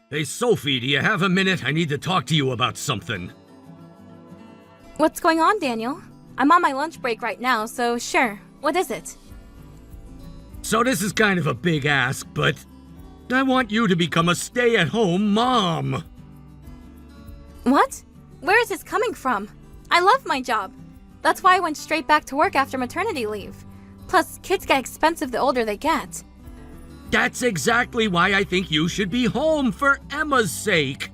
Hey, Sophie, do you have a minute? I need to talk to you about something. What's going on, Daniel? I'm on my lunch break right now, so sure. What is it? So this is kind of a big ask, but I want you to become a stay-at-home mom. What? Where is this coming from? I love my job. That's why I went straight back to work after maternity leave. Plus, kids get expensive the older they get. That's exactly why I think you should be home for Emma's sake.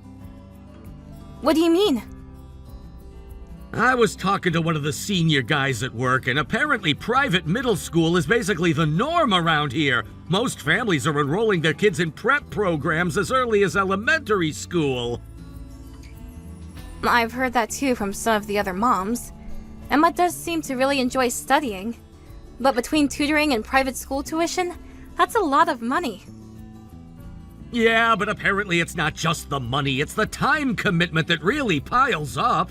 What do you mean? I was talking to one of the senior guys at work, and apparently private middle school is basically the norm around here. Most families are enrolling their kids in prep programs as early as elementary school. I've heard that too from some of the other moms. Emma does seem to really enjoy studying. But between tutoring and private school tuition, that's a lot of money. Yeah, but apparently it's not just the money, it's the time commitment that really piles up.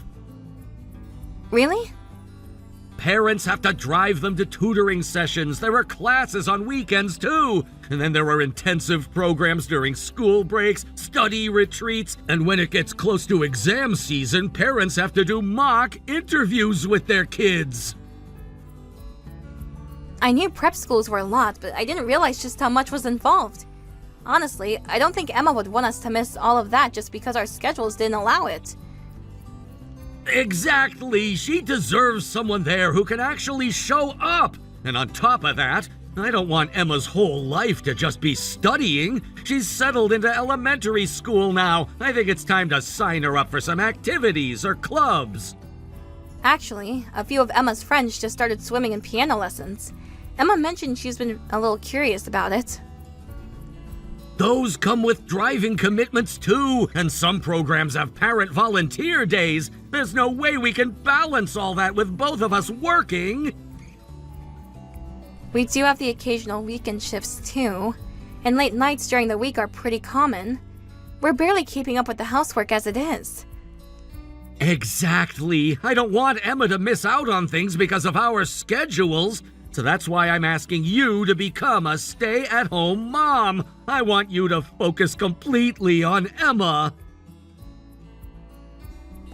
Really? Parents have to drive them to tutoring sessions. There are classes on weekends too. And then there are intensive programs during school breaks, study retreats, and when it gets close to exam season, parents have to do mock interviews with their kids. I knew prep schools were a lot, but I didn't realize just how much was involved. Honestly, I don't think Emma would want us to miss all of that just because our schedules didn't allow it. Exactly! She deserves someone there who can actually show up! And on top of that, I don't want Emma's whole life to just be studying. She's settled into elementary school now. I think it's time to sign her up for some activities or clubs. Actually, a few of Emma's friends just started swimming and piano lessons. Emma mentioned she's been a little curious about it. Those come with driving commitments too, and some programs have parent volunteer days. There's no way we can balance all that with both of us working. We do have the occasional weekend shifts too, and late nights during the week are pretty common. We're barely keeping up with the housework as it is. Exactly. I don't want Emma to miss out on things because of our schedules. So that's why I'm asking you to become a stay-at-home mom. I want you to focus completely on Emma.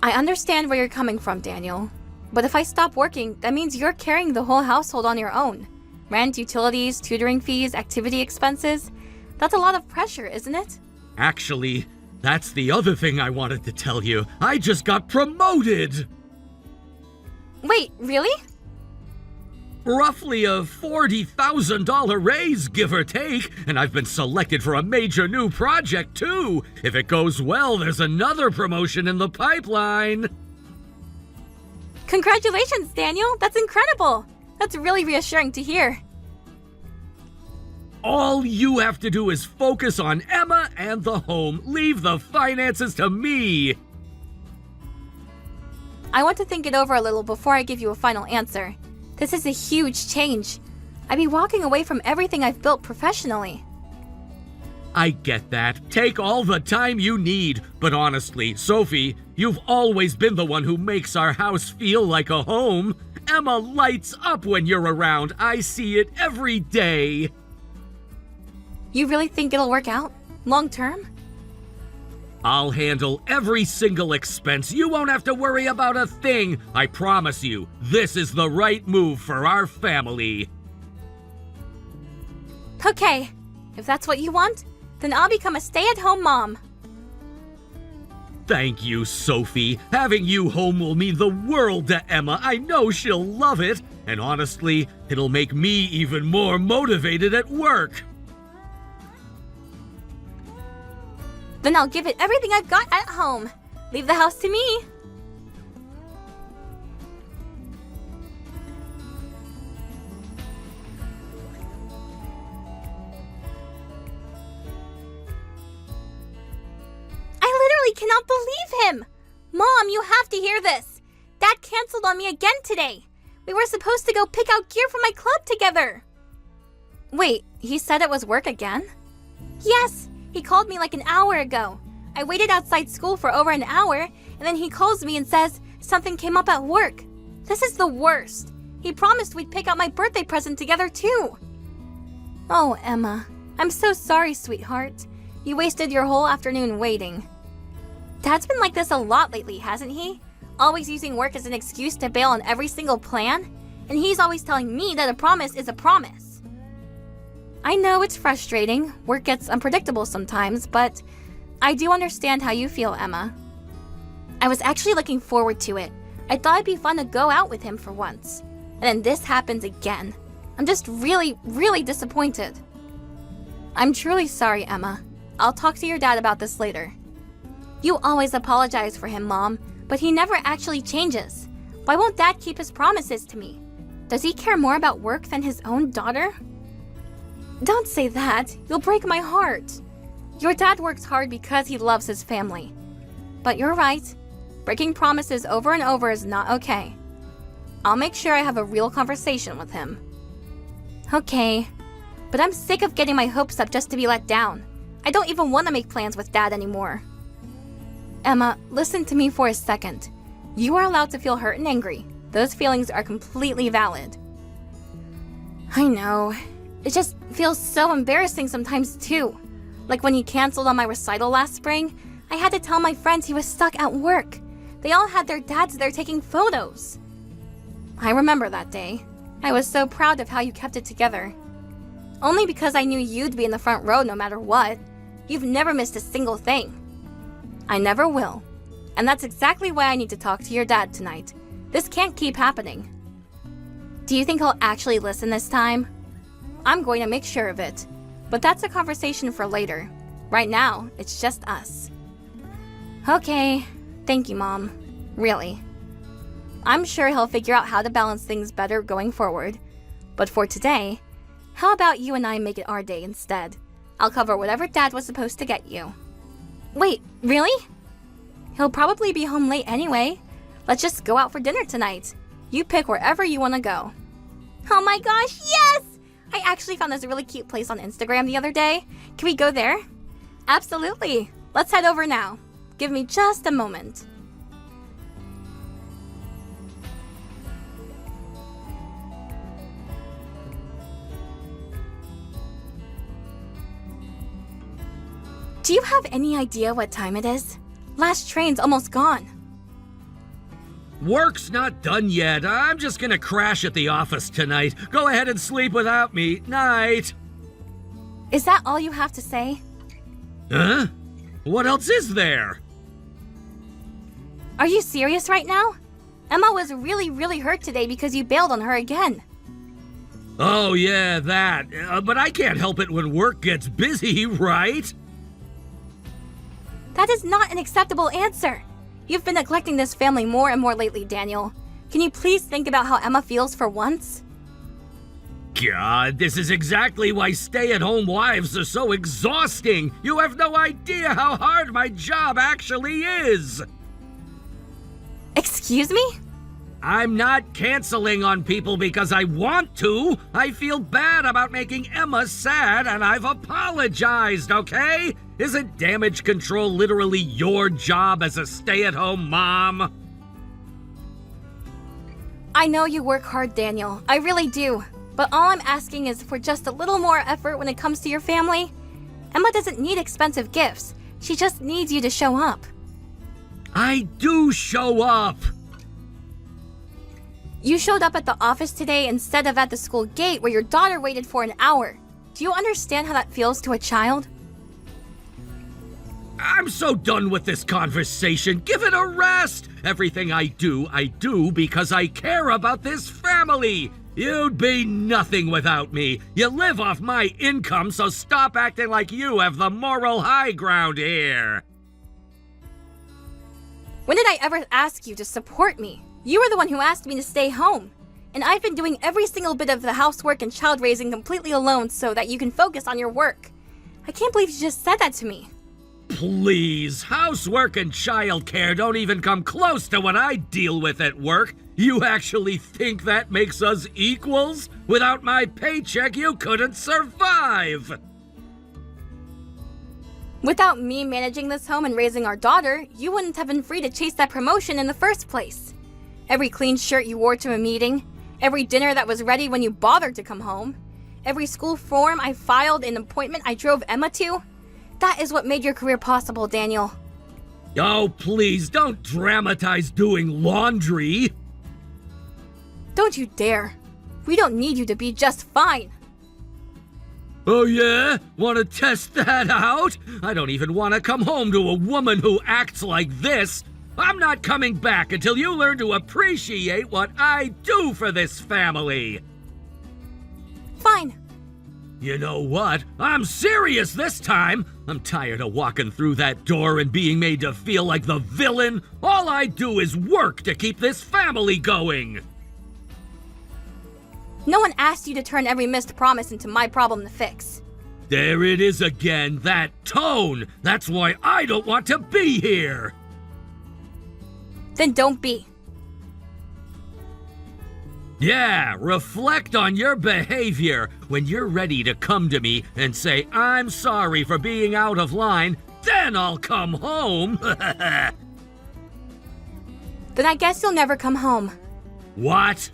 I understand where you're coming from, Daniel. But if I stop working, that means you're carrying the whole household on your own. Rent, utilities, tutoring fees, activity expenses. That's a lot of pressure, isn't it? Actually, that's the other thing I wanted to tell you. I just got promoted! Wait, really? Roughly a $40,000 raise, give or take, and I've been selected for a major new project, too. If it goes well, there's another promotion in the pipeline. Congratulations, Daniel! That's incredible! That's really reassuring to hear. All you have to do is focus on Emma and the home. Leave the finances to me. I want to think it over a little before I give you a final answer. This is a huge change. I'd be walking away from everything I've built professionally. I get that. Take all the time you need. But honestly, Sophie, you've always been the one who makes our house feel like a home. Emma lights up when you're around. I see it every day. You really think it'll work out? Long term? I'll handle every single expense. You won't have to worry about a thing. I promise you, this is the right move for our family. Okay, if that's what you want, then I'll become a stay-at-home mom. Thank you, Sophie. Having you home will mean the world to Emma. I know she'll love it. And honestly, it'll make me even more motivated at work. Then I'll give it everything I've got at home. Leave the house to me. I literally cannot believe him! Mom, you have to hear this. Dad canceled on me again today. We were supposed to go pick out gear for my club together. Wait, he said it was work again? Yes! He called me like an hour ago. I waited outside school for over an hour, and then he calls me and says something came up at work. This is the worst. He promised we'd pick out my birthday present together too. Oh, Emma. I'm so sorry, sweetheart. You wasted your whole afternoon waiting. Dad's been like this a lot lately, hasn't he? Always using work as an excuse to bail on every single plan? And he's always telling me that a promise is a promise. I know it's frustrating. Work gets unpredictable sometimes, but I do understand how you feel, Emma. I was actually looking forward to it. I thought it'd be fun to go out with him for once. And then this happens again. I'm just really, really disappointed. I'm truly sorry, Emma. I'll talk to your dad about this later. You always apologize for him, Mom, but he never actually changes. Why won't Dad keep his promises to me? Does he care more about work than his own daughter? Don't say that. You'll break my heart. Your dad works hard because he loves his family. But you're right. Breaking promises over and over is not okay. I'll make sure I have a real conversation with him. Okay, but I'm sick of getting my hopes up just to be let down. I don't even want to make plans with Dad anymore. Emma, listen to me for a second. You are allowed to feel hurt and angry. Those feelings are completely valid. I know. It just feels so embarrassing sometimes too. Like when he canceled on my recital last spring, I had to tell my friends he was stuck at work. They all had their dads there taking photos. I remember that day. I was so proud of how you kept it together. Only because I knew you'd be in the front row no matter what. You've never missed a single thing. I never will. And that's exactly why I need to talk to your dad tonight. This can't keep happening. Do you think he'll actually listen this time? I'm going to make sure of it. But that's a conversation for later. Right now, it's just us. Okay. Thank you, Mom. Really. I'm sure he'll figure out how to balance things better going forward. But for today, how about you and I make it our day instead? I'll cover whatever Dad was supposed to get you. Wait, really? He'll probably be home late anyway. Let's just go out for dinner tonight. You pick wherever you want to go. Oh my gosh, yes! I actually found this really cute place on Instagram the other day. Can we go there? Absolutely. Let's head over now. Give me just a moment. Do you have any idea what time it is? Last train's almost gone. Work's not done yet. I'm just gonna crash at the office tonight. Go ahead and sleep without me. Night. Is that all you have to say? Huh? What else is there? Are you serious right now? Emma was really, really hurt today because you bailed on her again. Oh yeah, that. But I can't help it when work gets busy, right? That is not an acceptable answer. You've been neglecting this family more and more lately, Daniel. Can you please think about how Emma feels for once? God, this is exactly why stay-at-home wives are so exhausting. You have no idea how hard my job actually is. Excuse me? I'm not canceling on people because I want to. I feel bad about making Emma sad, and I've apologized, okay? Isn't damage control literally your job as a stay-at-home mom? I know you work hard, Daniel. I really do. But all I'm asking is for just a little more effort when it comes to your family. Emma doesn't need expensive gifts. She just needs you to show up. I do show up. You showed up at the office today instead of at the school gate where your daughter waited for an hour. Do you understand how that feels to a child? I'm so done with this conversation. Give it a rest. Everything I do because I care about this family. You'd be nothing without me. You live off my income, so stop acting like you have the moral high ground here. When did I ever ask you to support me? You were the one who asked me to stay home. And I've been doing every single bit of the housework and child raising completely alone so that you can focus on your work. I can't believe you just said that to me. Please, housework and childcare don't even come close to what I deal with at work. You actually think that makes us equals? Without my paycheck, you couldn't survive. Without me managing this home and raising our daughter, you wouldn't have been free to chase that promotion in the first place. Every clean shirt you wore to a meeting, every dinner that was ready when you bothered to come home, every school form I filed, an appointment I drove Emma to. That is what made your career possible, Daniel. Oh, please, don't dramatize doing laundry. Don't you dare. We don't need you to be just fine. Oh yeah? Want to test that out? I don't even want to come home to a woman who acts like this. I'm not coming back until you learn to appreciate what I do for this family. Fine. You know what? I'm serious this time. I'm tired of walking through that door and being made to feel like the villain. All I do is work to keep this family going. No one asked you to turn every missed promise into my problem to fix. There it is again, that tone. That's why I don't want to be here. Then don't be. Yeah, reflect on your behavior. When you're ready to come to me and say, I'm sorry for being out of line, then I'll come home. Then I guess you'll never come home. What?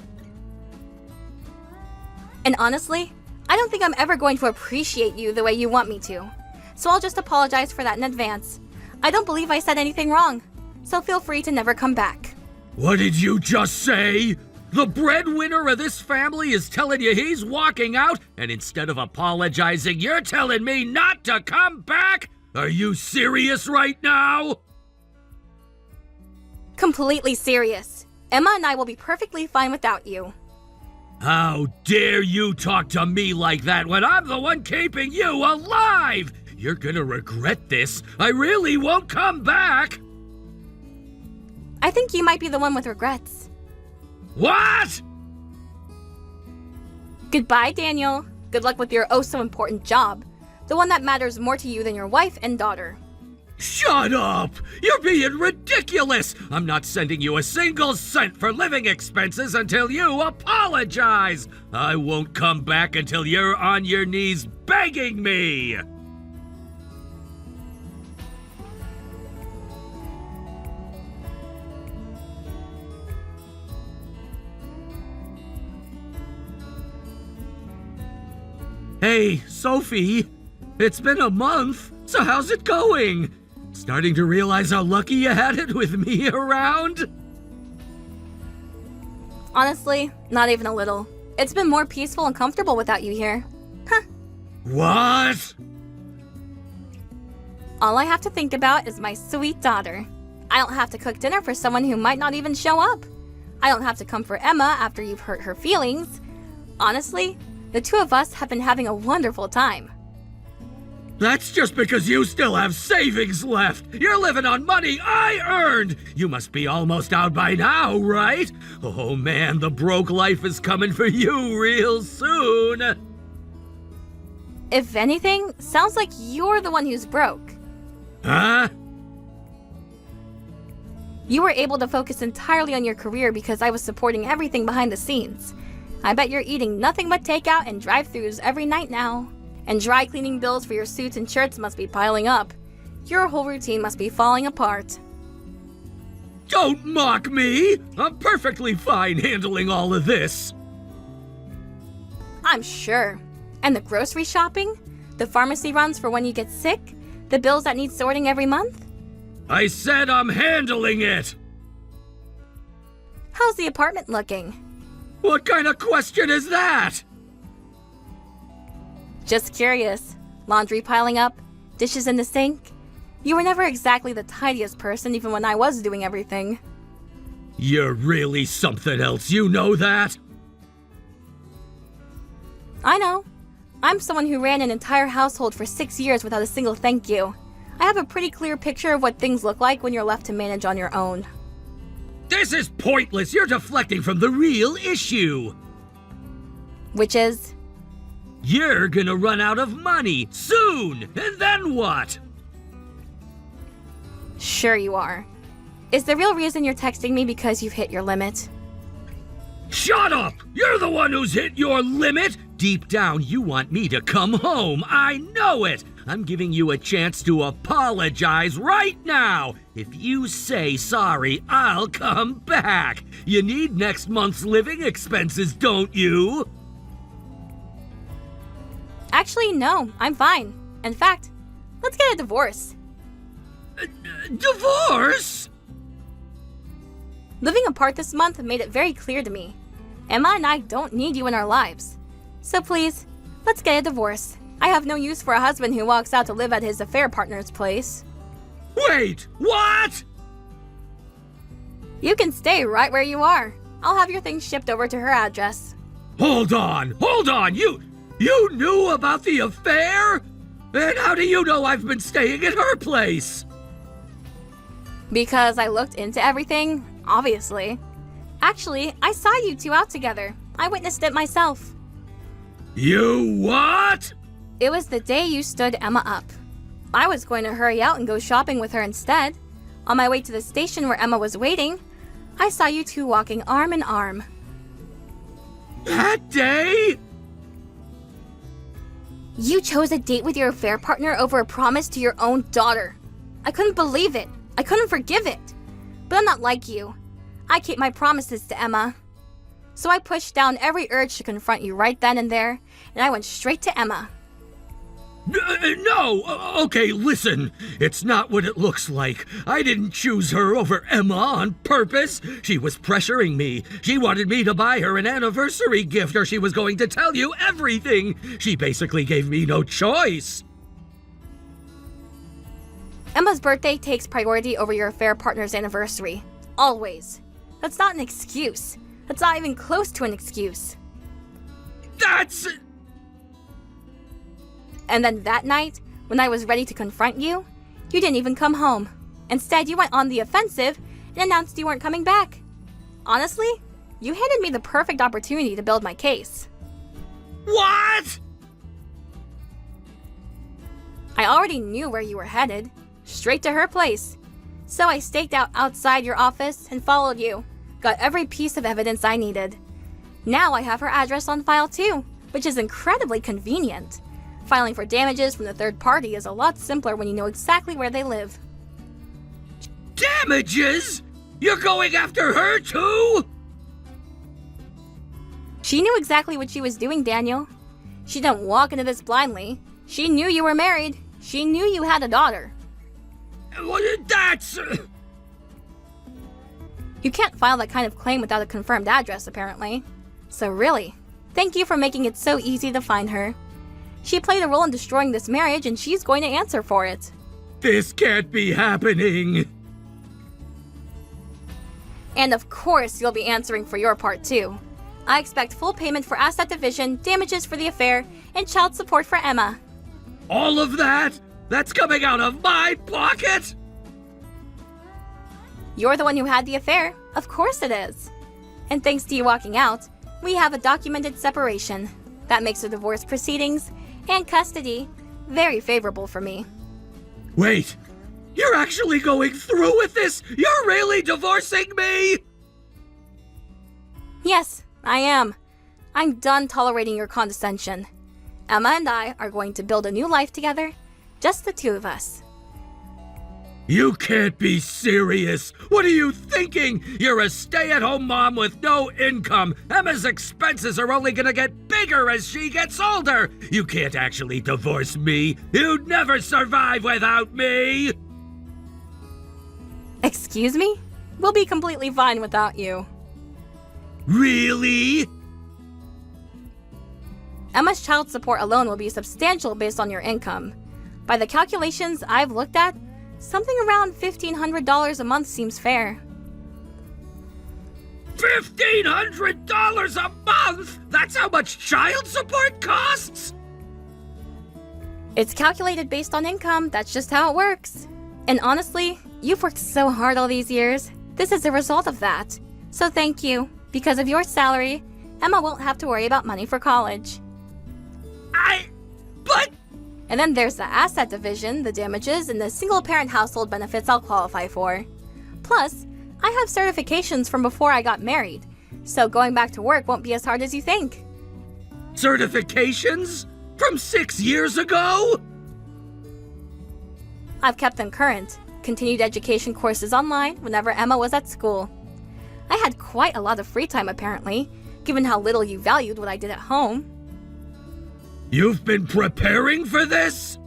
And honestly, I don't think I'm ever going to appreciate you the way you want me to. So I'll just apologize for that in advance. I don't believe I said anything wrong, so feel free to never come back. What did you just say? The breadwinner of this family is telling you he's walking out, and instead of apologizing, you're telling me not to come back? Are you serious right now? Completely serious. Emma and I will be perfectly fine without you. How dare you talk to me like that when I'm the one keeping you alive? You're gonna regret this. I really won't come back. I think you might be the one with regrets. What? Goodbye, Daniel. Good luck with your oh-so-important job. The one that matters more to you than your wife and daughter. Shut up! You're being ridiculous! I'm not sending you a single cent for living expenses until you apologize! I won't come back until you're on your knees begging me! Hey, Sophie! It's been a month, so how's it going? Starting to realize how lucky you had it with me around? Honestly, not even a little. It's been more peaceful and comfortable without you here. Huh. What? All I have to think about is my sweet daughter. I don't have to cook dinner for someone who might not even show up. I don't have to comfort Emma after you've hurt her feelings. Honestly, the two of us have been having a wonderful time. That's just because you still have savings left. You're living on money I earned. You must be almost out by now, right? Oh man, the broke life is coming for you real soon. If anything, sounds like you're the one who's broke. Huh? You were able to focus entirely on your career because I was supporting everything behind the scenes. I bet you're eating nothing but takeout and drive-thrus every night now. And dry cleaning bills for your suits and shirts must be piling up. Your whole routine must be falling apart. Don't mock me! I'm perfectly fine handling all of this. I'm sure. And the grocery shopping? The pharmacy runs for when you get sick? The bills that need sorting every month? I said I'm handling it! How's the apartment looking? What kind of question is that? Just curious. Laundry piling up? Dishes in the sink? You were never exactly the tidiest person even when I was doing everything. You're really something else, you know that? I know. I'm someone who ran an entire household for 6 years without a single thank you. I have a pretty clear picture of what things look like when you're left to manage on your own. This is pointless! You're deflecting from the real issue! Which is? You're gonna run out of money soon, and then what? Sure you are. Is the real reason you're texting me because you've hit your limit? Shut up! You're the one who's hit your limit! Deep down, you want me to come home. I know it! I'm giving you a chance to apologize right now. If you say sorry, I'll come back. You need next month's living expenses, don't you? Actually, no, I'm fine. In fact, Let's get a divorce. Divorce? Living apart this month made it very clear to me. Emma and I don't need you in our lives. So please, let's get a divorce. I have no use for a husband who walks out to live at his affair partner's place. Wait, what? You can stay right where you are. I'll have your things shipped over to her address. Hold on! You knew about the affair? And how do you know I've been staying at her place? Because I looked into everything, obviously. Actually, I saw you two out together. I witnessed it myself. You what? It was the day you stood Emma up. I was going to hurry out and go shopping with her instead. On my way to the station where Emma was waiting, I saw you two walking arm in arm. That day? You chose a date with your affair partner over a promise to your own daughter. I couldn't believe it. I couldn't forgive it. But I'm not like you. I keep my promises to Emma. So I pushed down every urge to confront you right then and there, and I went straight to Emma. No! Okay, listen. It's not what it looks like. I didn't choose her over Emma on purpose. She was pressuring me. She wanted me to buy her an anniversary gift or she was going to tell you everything. She basically gave me no choice. Emma's birthday takes priority over your affair partner's anniversary. Always. That's not an excuse. That's not even close to an excuse. That's... And then that night, when I was ready to confront you, you didn't even come home. Instead, you went on the offensive and announced you weren't coming back. Honestly, you handed me the perfect opportunity to build my case. What? I already knew where you were headed, straight to her place. So I staked out outside your office and followed you. Got every piece of evidence I needed. Now I have her address on file too, which is incredibly convenient. Filing for damages from the third party is a lot simpler when you know exactly where they live. Damages? You're going after her too? She knew exactly what she was doing, Daniel. She didn't walk into this blindly. She knew you were married. She knew you had a daughter. That's... You can't file that kind of claim without a confirmed address, apparently. So really, thank you for making it so easy to find her. She played a role in destroying this marriage, and she's going to answer for it. This can't be happening. And of course, you'll be answering for your part too. I expect full payment for asset division, damages for the affair, and child support for Emma. All of that? That's coming out of my pocket? You're the one who had the affair. Of course it is. And thanks to you walking out, we have a documented separation. That makes the divorce proceedings and custody very favorable for me. Wait, you're actually going through with this? You're really divorcing me? Yes, I am. I'm done tolerating your condescension. Emma and I are going to build a new life together, just the two of us. You can't be serious. What are you thinking? You're a stay-at-home mom with no income. Emma's expenses are only gonna get bigger as she gets older. You can't actually divorce me. You'd never survive without me. Excuse me? We'll be completely fine without you. Really? Emma's child support alone will be substantial based on your income. By the calculations I've looked at, something around $1,500 a month seems fair. $1,500 a month? That's how much child support costs? It's calculated based on income, that's just how it works. And honestly, you've worked so hard all these years. This is the result of that. So thank you. Because of your salary, Emma won't have to worry about money for college. But... And then there's the asset division, the damages, and the single-parent household benefits I'll qualify for. Plus, I have certifications from before I got married, so going back to work won't be as hard as you think. Certifications? From 6 years ago? I've kept them current, continued education courses online whenever Emma was at school. I had quite a lot of free time apparently, given how little you valued what I did at home. You've been preparing for this?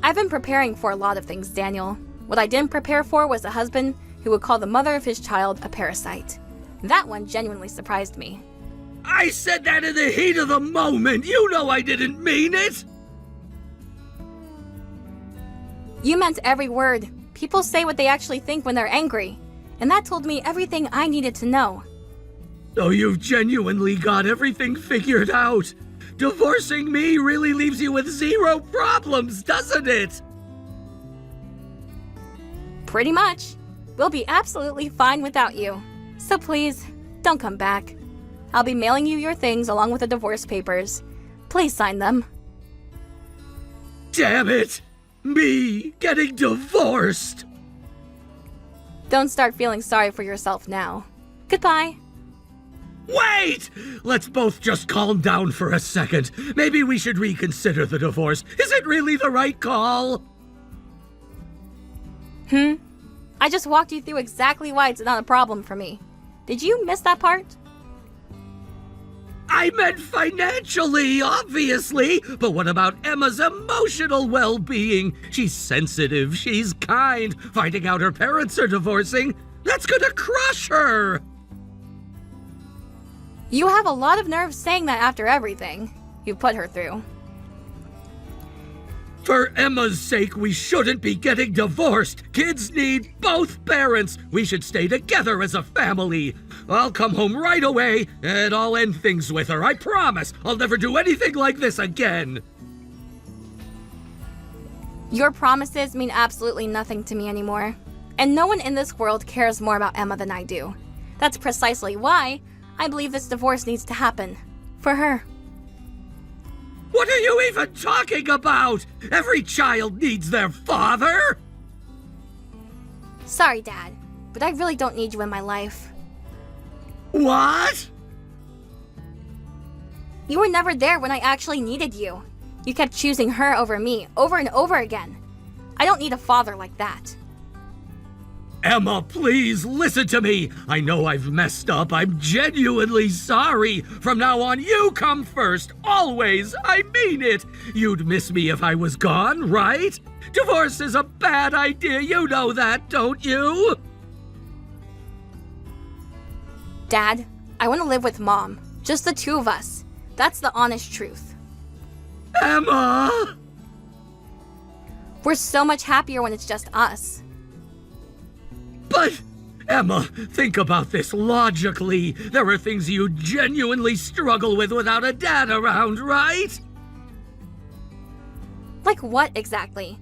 I've been preparing for a lot of things, Daniel. What I didn't prepare for was a husband who would call the mother of his child a parasite. That one genuinely surprised me. I said that in the heat of the moment! You know I didn't mean it! You meant every word. People say what they actually think when they're angry. And that told me everything I needed to know. So you've genuinely got everything figured out. Divorcing me really leaves you with zero problems, doesn't it? Pretty much. We'll be absolutely fine without you. So please, don't come back. I'll be mailing you your things along with the divorce papers. Please sign them. Damn it! Me getting divorced! Don't start feeling sorry for yourself now. Goodbye. Wait! Let's both just calm down for a second. Maybe we should reconsider the divorce. Is it really the right call? I just walked you through exactly why it's not a problem for me. Did you miss that part? I meant financially, obviously. But what about Emma's emotional well-being? She's sensitive, she's kind. Finding out her parents are divorcing, that's gonna crush her. You have a lot of nerve saying that after everything you've put her through. For Emma's sake, we shouldn't be getting divorced. Kids need both parents. We should stay together as a family. I'll come home right away, and I'll end things with her. I promise. I'll never do anything like this again. Your promises mean absolutely nothing to me anymore. And no one in this world cares more about Emma than I do. That's precisely why I believe this divorce needs to happen. For her. What are you even talking about? Every child needs their father. Sorry, Dad, but I really don't need you in my life. What? You were never there when I actually needed you. You kept choosing her over me, over and over again. I don't need a father like that. Emma, please listen to me. I know I've messed up. I'm genuinely sorry. From now on, you come first. Always. I mean it. You'd miss me if I was gone, right? Divorce is a bad idea. You know that, don't you? Dad, I want to live with Mom. Just the two of us. That's the honest truth. Emma! We're so much happier when it's just us. But, Emma, think about this logically. There are things you genuinely struggle with without a dad around, right? Like what exactly?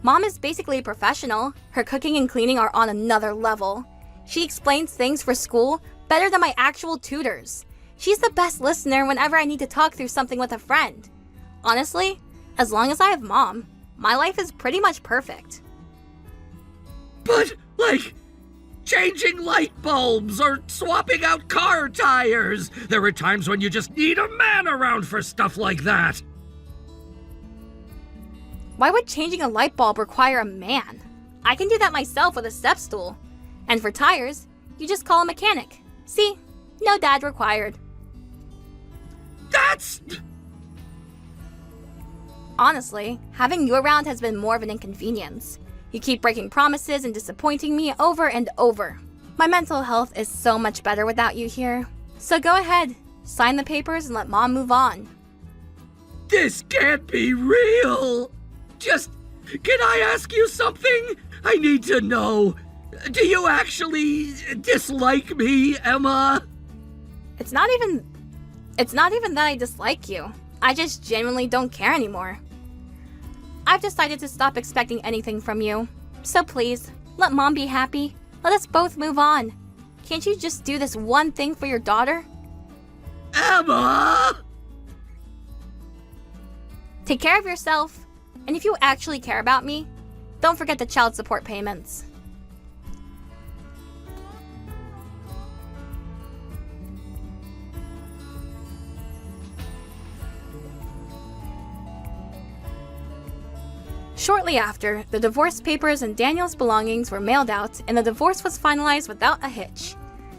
Mom is basically a professional. Her cooking and cleaning are on another level. She explains things for school better than my actual tutors. She's the best listener whenever I need to talk through something with a friend. Honestly, as long as I have Mom, my life is pretty much perfect. But, like, changing light bulbs or swapping out car tires. There are times when you just need a man around for stuff like that. Why would changing a light bulb require a man? I can do that myself with a step stool. And for tires, you just call a mechanic. See? No dad required. That's... Honestly, having you around has been more of an inconvenience. You keep breaking promises and disappointing me over and over. My mental health is so much better without you here. So go ahead, sign the papers and let Mom move on. This can't be real. Just, can I ask you something? I need to know. Do you actually dislike me, Emma? It's not even that I dislike you. I just genuinely don't care anymore. I've decided to stop expecting anything from you. So please, let Mom be happy. Let us both move on. Can't you just do this one thing for your daughter? Emma! Take care of yourself. And if you actually care about me, don't forget the child support payments. Shortly after, the divorce papers and Daniel's belongings were mailed out and the divorce was finalized without a hitch.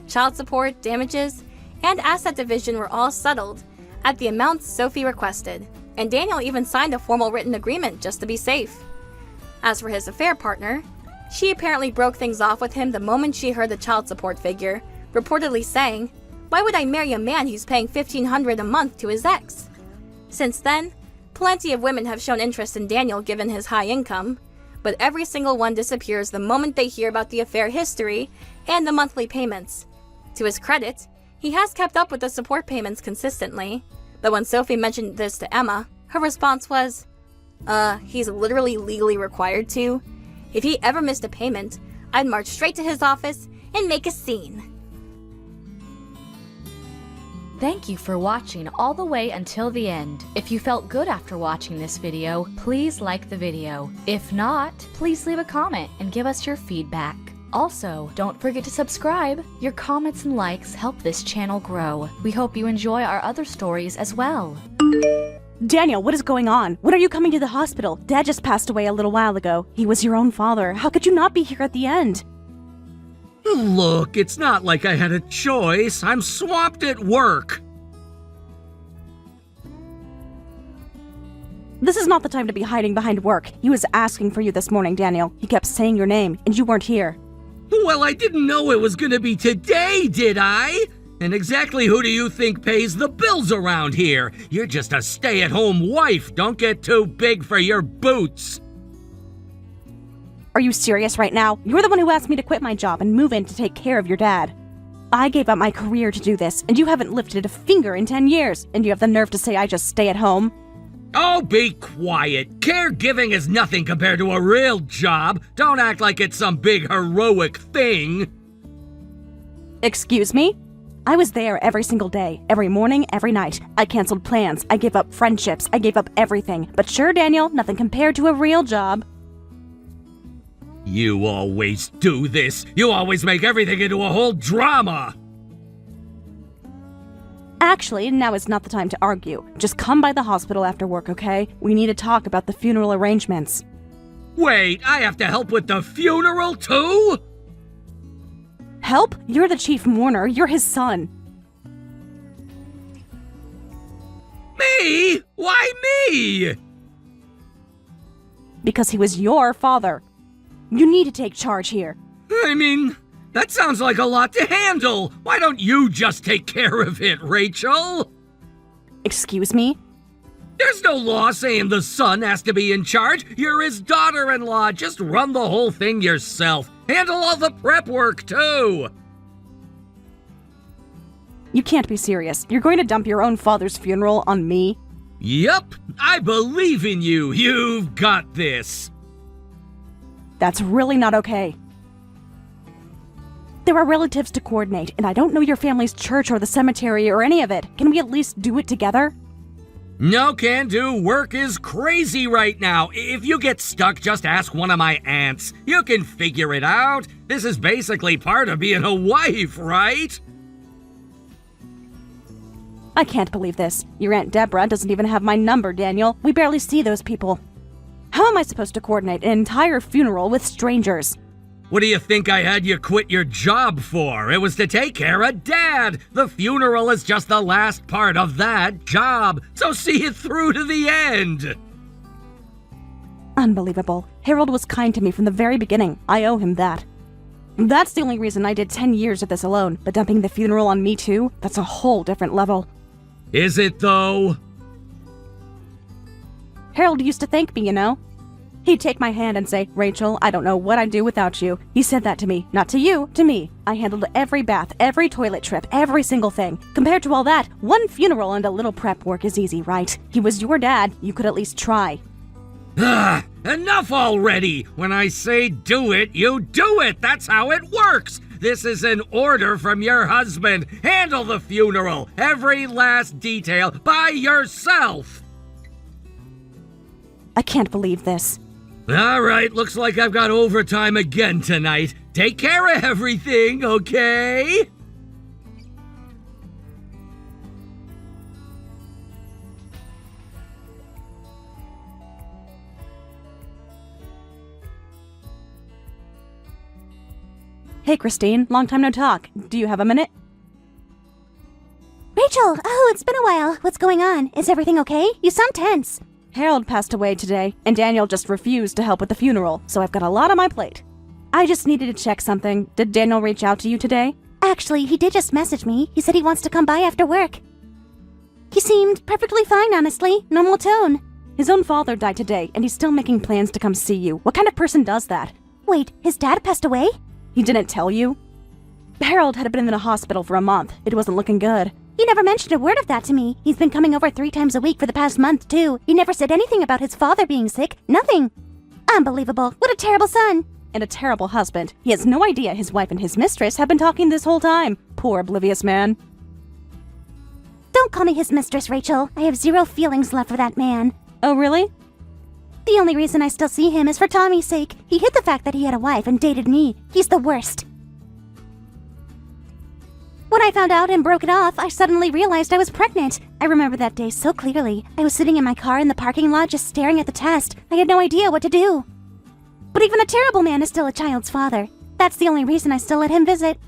Child support, damages, and asset division were all settled at the amounts Sophie requested, and Daniel even signed a formal written agreement just to be safe. As for his affair partner, she apparently broke things off with him the moment she heard the child support figure, reportedly saying, "Why would I marry a man who's paying $1,500 a month to his ex?" Since then, plenty of women have shown interest in Daniel given his high income, but every single one disappears the moment they hear about the affair history and the monthly payments. To his credit, he has kept up with the support payments consistently, but when Sophie mentioned this to Emma, her response was, he's literally legally required to. If he ever missed a payment, I'd march straight to his office and make a scene. Thank you for watching all the way until the end. If you felt good after watching this video, please like the video. If not, please leave a comment and give us your feedback. Also, don't forget to subscribe. Your comments and likes help this channel grow. We hope you enjoy our other stories as well. Daniel, what is going on? When are you coming to the hospital? Dad just passed away a little while ago. He was your own father. How could you not be here at the end? Look, it's not like I had a choice. I'm swamped at work. This is not the time to be hiding behind work. He was asking for you this morning, Daniel. He kept saying your name, and you weren't here. Well, I didn't know it was gonna be today, did I? And exactly who do you think pays the bills around here? You're just a stay-at-home wife. Don't get too big for your boots. Are you serious right now? You're the one who asked me to quit my job and move in to take care of your dad. I gave up my career to do this, and you haven't lifted a finger in 10 years, and you have the nerve to say I just stay at home? Oh, be quiet. Caregiving is nothing compared to a real job. Don't act like it's some big heroic thing. Excuse me? I was there every single day, every morning, every night. I canceled plans, I gave up friendships, I gave up everything. But sure, Daniel, nothing compared to a real job. You always do this. You always make everything into a whole drama. Actually, now is not the time to argue. Just come by the hospital after work, okay? We need to talk about the funeral arrangements. Wait, I have to help with the funeral too? Help? You're the chief mourner. You're his son. Me? Why me? Because he was your father. You need to take charge here. I mean, that sounds like a lot to handle. Why don't you just take care of it, Rachel? Excuse me? There's no law saying the son has to be in charge. You're his daughter-in-law. Just run the whole thing yourself. Handle all the prep work, too. You can't be serious. You're going to dump your own father's funeral on me? Yup, I believe in you. You've got this. That's really not okay. There are relatives to coordinate, and I don't know your family's church or the cemetery or any of it. Can we at least do it together? No can do. Work is crazy right now. If you get stuck, just ask one of my aunts. You can figure it out. This is basically part of being a wife, right? I can't believe this. Your Aunt Deborah doesn't even have my number, Daniel. We barely see those people. How am I supposed to coordinate an entire funeral with strangers? What do you think I had you quit your job for? It was to take care of Dad. The funeral is just the last part of that job, so see it through to the end. Unbelievable. Harold was kind to me from the very beginning. I owe him that. That's the only reason I did 10 years of this alone, but dumping the funeral on me too, that's a whole different level. Is it though? Harold used to thank me, you know. He'd take my hand and say, "Rachel, I don't know what I'd do without you." He said that to me. Not to you, to me. I handled every bath, every toilet trip, every single thing. Compared to all that, one funeral and a little prep work is easy, right? He was your dad. You could at least try. Enough already! When I say do it, you do it! That's how it works! This is an order from your husband. Handle the funeral, every last detail, by yourself! I can't believe this. All right, looks like I've got overtime again tonight. Take care of everything, okay? Hey, Christine, long time no talk. Do you have a minute? Rachel, oh, it's been a while. What's going on? Is everything okay? You sound tense. Harold passed away today, and Daniel just refused to help with the funeral, so I've got a lot on my plate. I just needed to check something. Did Daniel reach out to you today? Actually, he did just message me. He said he wants to come by after work. He seemed perfectly fine, honestly. Normal tone. His own father died today, and he's still making plans to come see you. What kind of person does that? Wait, his dad passed away? He didn't tell you? Harold had been in the hospital for a month. It wasn't looking good. He never mentioned a word of that to me. He's been coming over 3 times a week for the past month, too. He never said anything about his father being sick. Nothing. Unbelievable. What a terrible son. And a terrible husband. He has no idea his wife and his mistress have been talking this whole time. Poor oblivious man. Don't call me his mistress, Rachel. I have 0 feelings left for that man. Oh, really? The only reason I still see him is for Tommy's sake. He hid the fact that he had a wife and dated me. He's the worst. When I found out and broke it off, I suddenly realized I was pregnant. I remember that day so clearly. I was sitting in my car in the parking lot just staring at the test. I had no idea what to do. But even a terrible man is still a child's father. That's the only reason I still let him visit.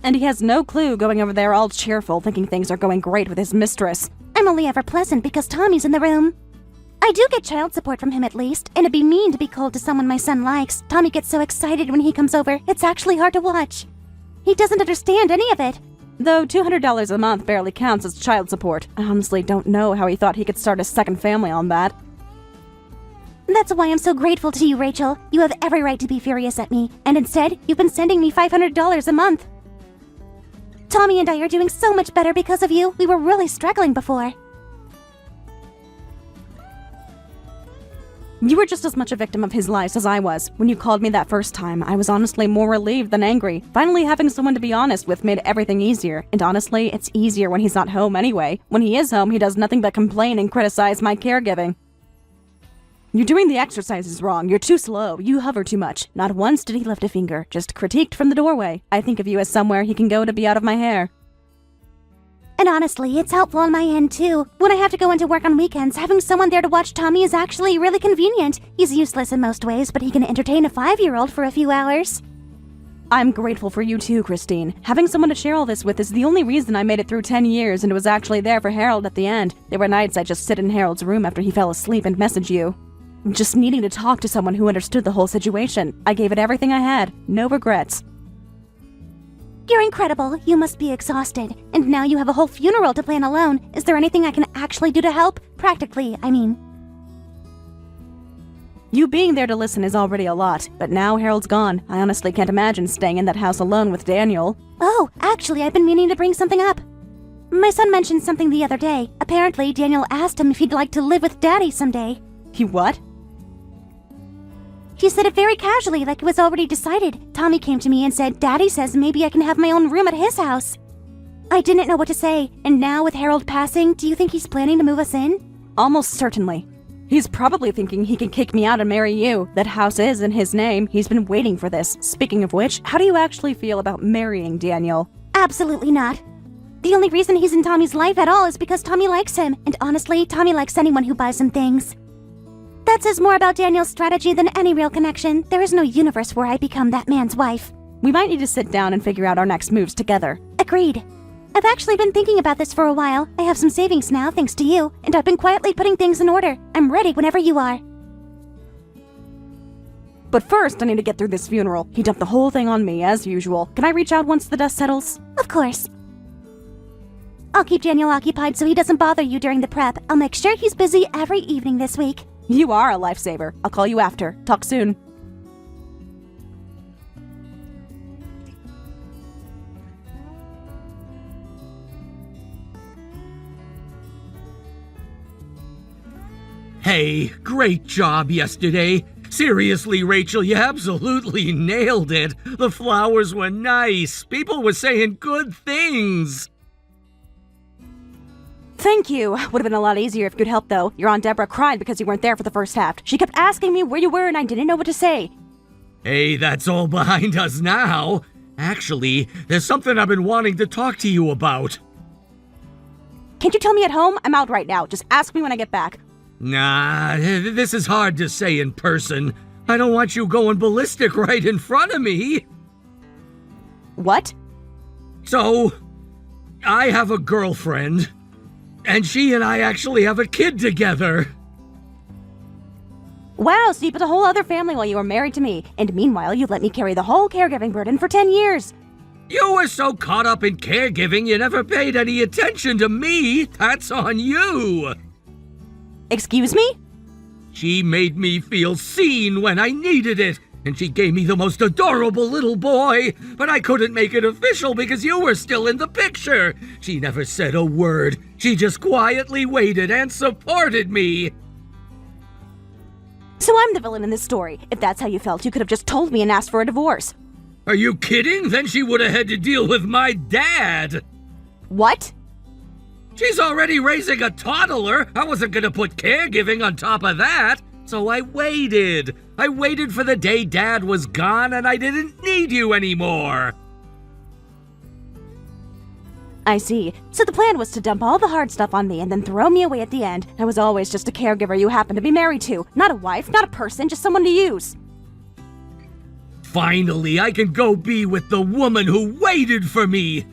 And he has no clue going over there all cheerful, thinking things are going great with his mistress. I'm only ever pleasant because Tommy's in the room. I do get child support from him at least, and it'd be mean to be cold to someone my son likes. Tommy gets so excited when he comes over, it's actually hard to watch. He doesn't understand any of it. Though $200 a month barely counts as child support. I honestly don't know how he thought he could start a second family on that. That's why I'm so grateful to you, Rachel. You have every right to be furious at me, and instead, you've been sending me $500 a month. Tommy and I are doing so much better because of you. We were really struggling before. You were just as much a victim of his lies as I was. When you called me that first time, I was honestly more relieved than angry. Finally having someone to be honest with made everything easier. And honestly, it's easier when he's not home anyway. When he is home, he does nothing but complain and criticize my caregiving. You're doing the exercises wrong. You're too slow. You hover too much. Not once did he lift a finger, just critiqued from the doorway. I think of you as somewhere he can go to be out of my hair. And honestly, it's helpful on my end too. When I have to go into work on weekends, having someone there to watch Tommy is actually really convenient. He's useless in most ways, but he can entertain a 5-year-old for a few hours. I'm grateful for you too, Christine. Having someone to share all this with is the only reason I made it through 10 years and was actually there for Harold at the end. There were nights I'd just sit in Harold's room after he fell asleep and message you. Just needing to talk to someone who understood the whole situation. I gave it everything I had. No regrets. You're incredible. You must be exhausted. And now you have a whole funeral to plan alone. Is there anything I can actually do to help? Practically, I mean. You being there to listen is already a lot, but now Harold's gone. I honestly can't imagine staying in that house alone with Daniel. Oh, actually, I've been meaning to bring something up. My son mentioned something the other day. Apparently, Daniel asked him if he'd like to live with Daddy someday. He what? He said it very casually, like it was already decided. Tommy came to me and said, Daddy says maybe I can have my own room at his house. I didn't know what to say, and now with Harold passing, do you think he's planning to move us in? Almost certainly. He's probably thinking he can kick me out and marry you. That house is in his name. He's been waiting for this. Speaking of which, how do you actually feel about marrying Daniel? Absolutely not. The only reason he's in Tommy's life at all is because Tommy likes him, and honestly, Tommy likes anyone who buys him things. That says more about Daniel's strategy than any real connection. There is no universe where I become that man's wife. We might need to sit down and figure out our next moves together. Agreed. I've actually been thinking about this for a while. I have some savings now, thanks to you, and I've been quietly putting things in order. I'm ready whenever you are. But first, I need to get through this funeral. He dumped the whole thing on me, as usual. Can I reach out once the dust settles? Of course. I'll keep Daniel occupied so he doesn't bother you during the prep. I'll make sure he's busy every evening this week. You are a lifesaver. I'll call you after. Talk soon. Hey, great job yesterday. Seriously, Rachel, you absolutely nailed it. The flowers were nice. People were saying good things. Thank you. Would have been a lot easier if you'd helped, though. Your Aunt Deborah cried because you weren't there for the first half. She kept asking me where you were, and I didn't know what to say. Hey, that's all behind us now. Actually, there's something I've been wanting to talk to you about. Can't you tell me at home? I'm out right now. Just ask me when I get back. Nah, this is hard to say in person. I don't want you going ballistic right in front of me. What? So, I have a girlfriend, and she and I actually have a kid together. Wow, so you built a whole other family while you were married to me, and meanwhile you let me carry the whole caregiving burden for 10 years. You were so caught up in caregiving you never paid any attention to me. That's on you. Excuse me? She made me feel seen when I needed it, and she gave me the most adorable little boy, but I couldn't make it official because you were still in the picture. She never said a word. She just quietly waited and supported me. So I'm the villain in this story. If that's how you felt, you could have just told me and asked for a divorce. Are you kidding? Then she would have had to deal with my dad. What? She's already raising a toddler. I wasn't gonna put caregiving on top of that. So I waited. I waited for the day Dad was gone and I didn't need you anymore. I see. So the plan was to dump all the hard stuff on me and then throw me away at the end. I was always just a caregiver you happened to be married to. Not a wife, not a person, just someone to use. Finally, I can go be with the woman who waited for me.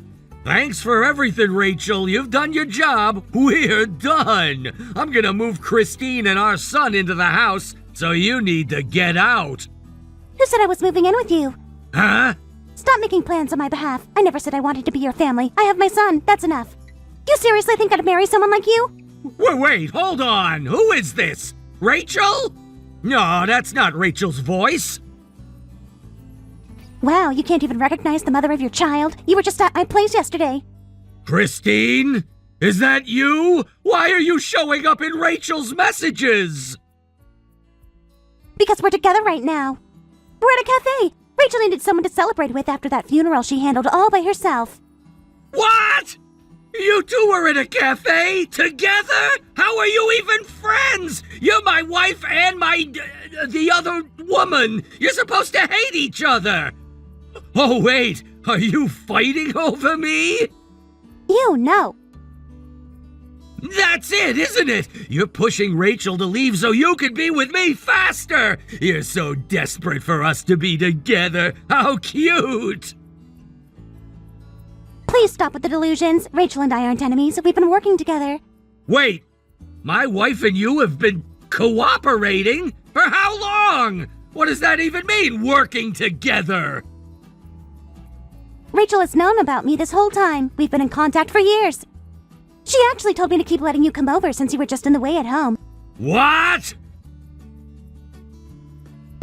Thanks for everything, Rachel. You've done your job. We're done. I'm gonna move Christine and our son into the house, so you need to get out. Who said I was moving in with you? Huh? Stop making plans on my behalf. I never said I wanted to be your family. I have my son. That's enough. You seriously think I'd marry someone like you? Wait, hold on. Who is this? Rachel? No, that's not Rachel's voice. Wow, you can't even recognize the mother of your child. You were just at my place yesterday. Christine? Is that you? Why are you showing up in Rachel's messages? Because we're together right now. We're at a cafe. Rachel needed someone to celebrate with after that funeral she handled all by herself. What? You two were in a cafe? Together? How are you even friends? You're my wife and the other woman. You're supposed to hate each other. Oh, wait. Are you fighting over me? You know. That's it, isn't it? You're pushing Rachel to leave so you can be with me faster. You're so desperate for us to be together. How cute. Please stop with the delusions. Rachel and I aren't enemies. We've been working together. Wait, my wife and you have been cooperating? For how long? What does that even mean, working together? Rachel has known about me this whole time. We've been in contact for years. She actually told me to keep letting you come over since you were just in the way at home. What?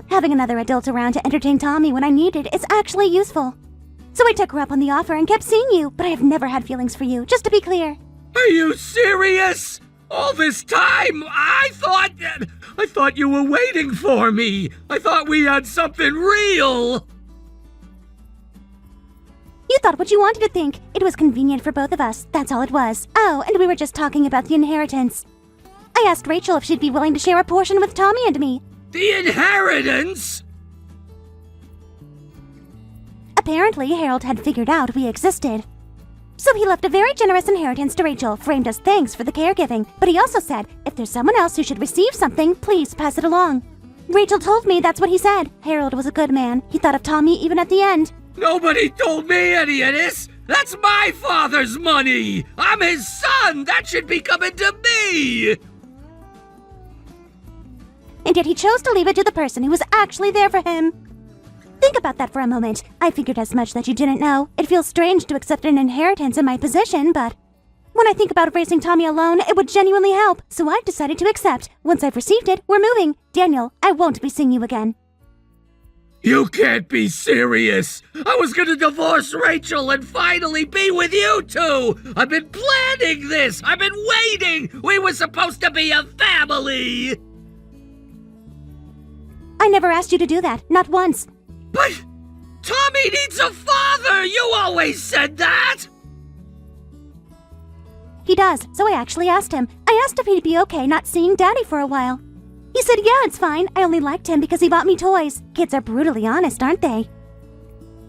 Having another adult around to entertain Tommy when I need it is actually useful. So I took her up on the offer and kept seeing you, but I have never had feelings for you, just to be clear. Are you serious? All this time, I thought you were waiting for me. I thought we had something real. You thought what you wanted to think. It was convenient for both of us. That's all it was. Oh, and we were just talking about the inheritance. I asked Rachel if she'd be willing to share a portion with Tommy and me. The inheritance? Apparently, Harold had figured out we existed. So he left a very generous inheritance to Rachel, framed as thanks for the caregiving. But he also said, if there's someone else who should receive something, please pass it along. Rachel told me that's what he said. Harold was a good man. He thought of Tommy even at the end. Nobody told me any of this. That's my father's money. I'm his son. That should be coming to me. And yet he chose to leave it to the person who was actually there for him. Think about that for a moment. I figured as much that you didn't know. It feels strange to accept an inheritance in my position, but when I think about raising Tommy alone, it would genuinely help. So I've decided to accept. Once I've received it, we're moving. Daniel, I won't be seeing you again. You can't be serious. I was gonna divorce Rachel and finally be with you two. I've been planning this. I've been waiting. We were supposed to be a family. I never asked you to do that, not once. But Tommy needs a father. You always said that. He does, so I actually asked him. I asked if he'd be okay not seeing Daddy for a while. He said, yeah, it's fine. I only liked him because he bought me toys. Kids are brutally honest, aren't they?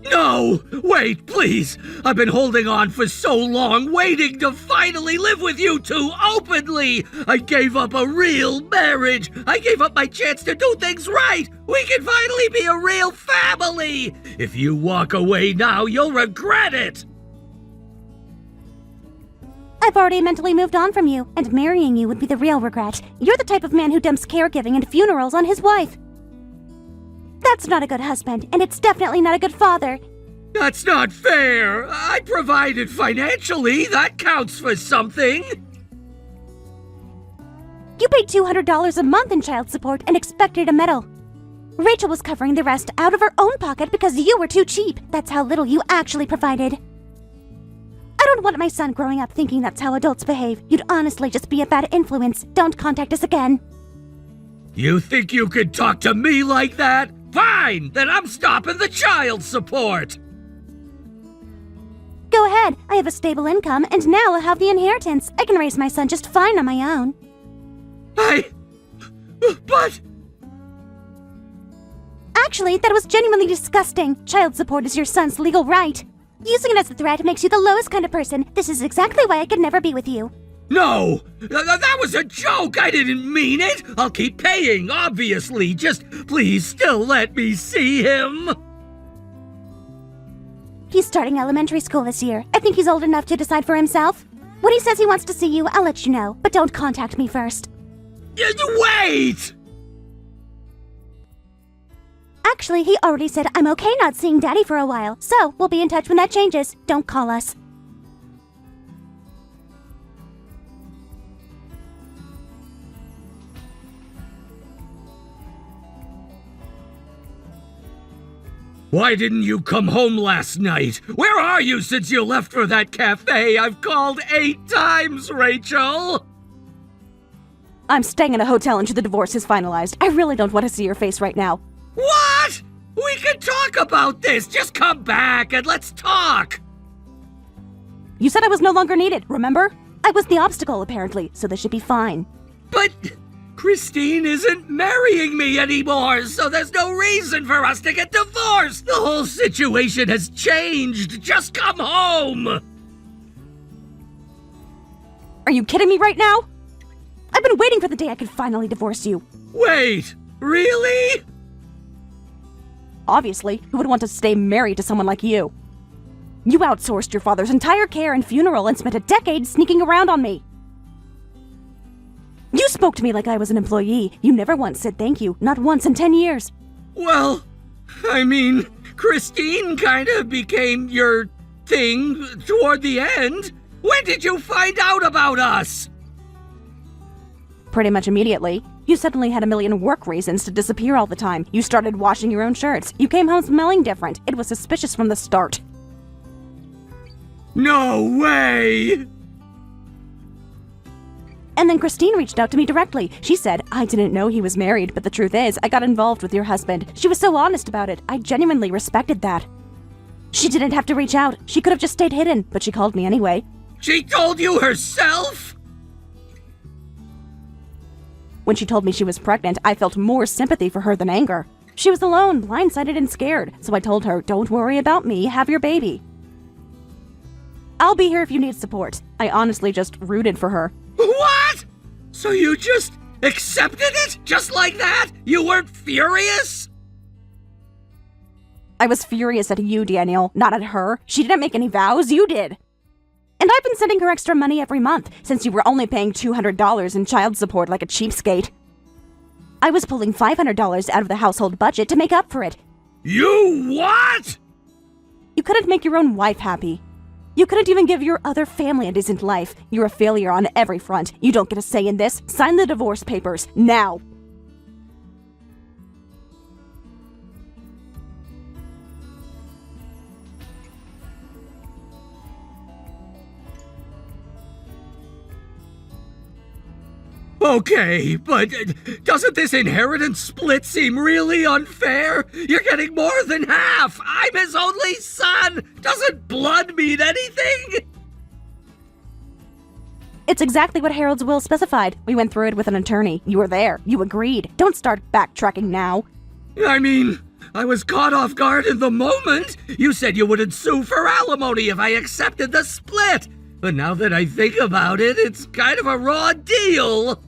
No! Wait, please! I've been holding on for so long, waiting to finally live with you two openly! I gave up a real marriage! I gave up my chance to do things right! We can finally be a real family! If you walk away now, you'll regret it! I've already mentally moved on from you, and marrying you would be the real regret. You're the type of man who dumps caregiving and funerals on his wife. That's not a good husband, and it's definitely not a good father. That's not fair. I provided financially. That counts for something. You paid $200 a month in child support and expected a medal. Rachel was covering the rest out of her own pocket because you were too cheap. That's how little you actually provided. I don't want my son growing up thinking that's how adults behave. You'd honestly just be a bad influence. Don't contact us again. You think you could talk to me like that? Fine, then I'm stopping the child support. Go ahead. I have a stable income, and now I'll have the inheritance. I can raise my son just fine on my own. But... Actually, that was genuinely disgusting. Child support is your son's legal right. Using it as a threat makes you the lowest kind of person. This is exactly why I could never be with you. No! That was a joke! I didn't mean it! I'll keep paying, obviously. Just please still let me see him! He's starting elementary school this year. I think he's old enough to decide for himself. When he says he wants to see you, I'll let you know. But don't contact me first. Wait! Actually, he already said I'm okay not seeing Daddy for a while. So, we'll be in touch when that changes. Don't call us. Why didn't you come home last night? Where are you since you left for that cafe? I've called 8 times, Rachel! I'm staying in a hotel until the divorce is finalized. I really don't want to see your face right now. What? We can talk about this! Just come back and let's talk! You said I was no longer needed, remember? I was the obstacle, apparently, so this should be fine. But Christine isn't marrying me anymore, so there's no reason for us to get divorced! The whole situation has changed! Just come home! Are you kidding me right now? I've been waiting for the day I could finally divorce you. Wait, really? Obviously, who would want to stay married to someone like you? You outsourced your father's entire care and funeral and spent a decade sneaking around on me. You spoke to me like I was an employee. You never once said thank you, not once in 10 years. Well, I mean, Christine kinda became your thing toward the end. When did you find out about us? Pretty much immediately. You suddenly had a million work reasons to disappear all the time. You started washing your own shirts. You came home smelling different. It was suspicious from the start. No way! And then Christine reached out to me directly. She said, I didn't know he was married, but the truth is, I got involved with your husband. She was so honest about it. I genuinely respected that. She didn't have to reach out. She could have just stayed hidden, but she called me anyway. She told you herself? When she told me she was pregnant, I felt more sympathy for her than anger. She was alone, blindsided and scared, so I told her, don't worry about me, have your baby. I'll be here if you need support. I honestly just rooted for her. What? So you just accepted it? Just like that? You weren't furious? I was furious at you, Daniel, not at her. She didn't make any vows, you did. And I've been sending her extra money every month, since you were only paying $200 in child support like a cheapskate. I was pulling $500 out of the household budget to make up for it. You what? You couldn't make your own wife happy. You couldn't even give your other family a decent life. You're a failure on every front. You don't get a say in this. Sign the divorce papers, now. Okay, but doesn't this inheritance split seem really unfair? You're getting more than half! I'm his only son! Doesn't blood mean anything? It's exactly what Harold's will specified. We went through it with an attorney. You were there. You agreed. Don't start backtracking now. I mean, I was caught off guard in the moment. You said you wouldn't sue for alimony if I accepted the split. But now that I think about it, it's kind of a raw deal.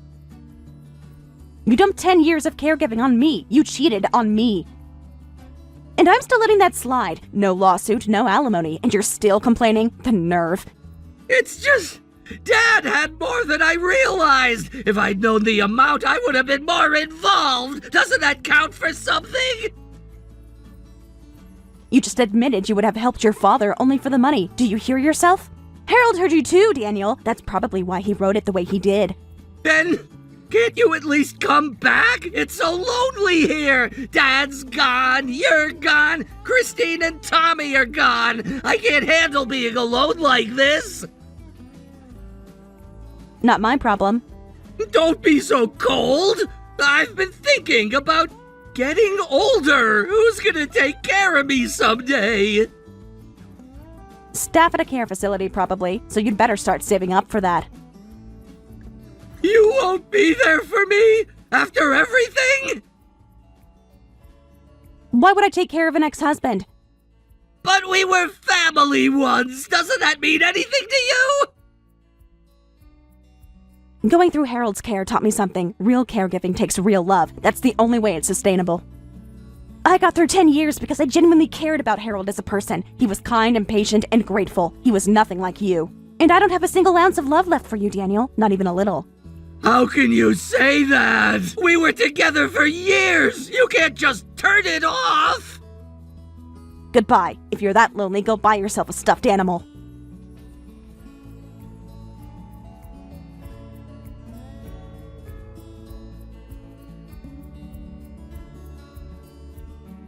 You dumped 10 years of caregiving on me. You cheated on me. And I'm still letting that slide. No lawsuit, no alimony, and you're still complaining? The nerve. It's just Dad had more than I realized! If I'd known the amount, I would have been more involved! Doesn't that count for something? You just admitted you would have helped your father only for the money. Do you hear yourself? Harold heard you too, Daniel. That's probably why he wrote it the way he did. Ben, can't you at least come back? It's so lonely here! Dad's gone, you're gone, Christine and Tommy are gone! I can't handle being alone like this! Not my problem. Don't be so cold! I've been thinking about getting older! Who's gonna take care of me someday? Staff at a care facility, probably, so you'd better start saving up for that. You won't be there for me? After everything? Why would I take care of an ex-husband? But we were family once! Doesn't that mean anything to you? Going through Harold's care taught me something. Real caregiving takes real love. That's the only way it's sustainable. I got through 10 years because I genuinely cared about Harold as a person. He was kind and patient and grateful. He was nothing like you. And I don't have a single ounce of love left for you, Daniel. Not even a little. How can you say that? We were together for years! You can't just turn it off! Goodbye. If you're that lonely, go buy yourself a stuffed animal.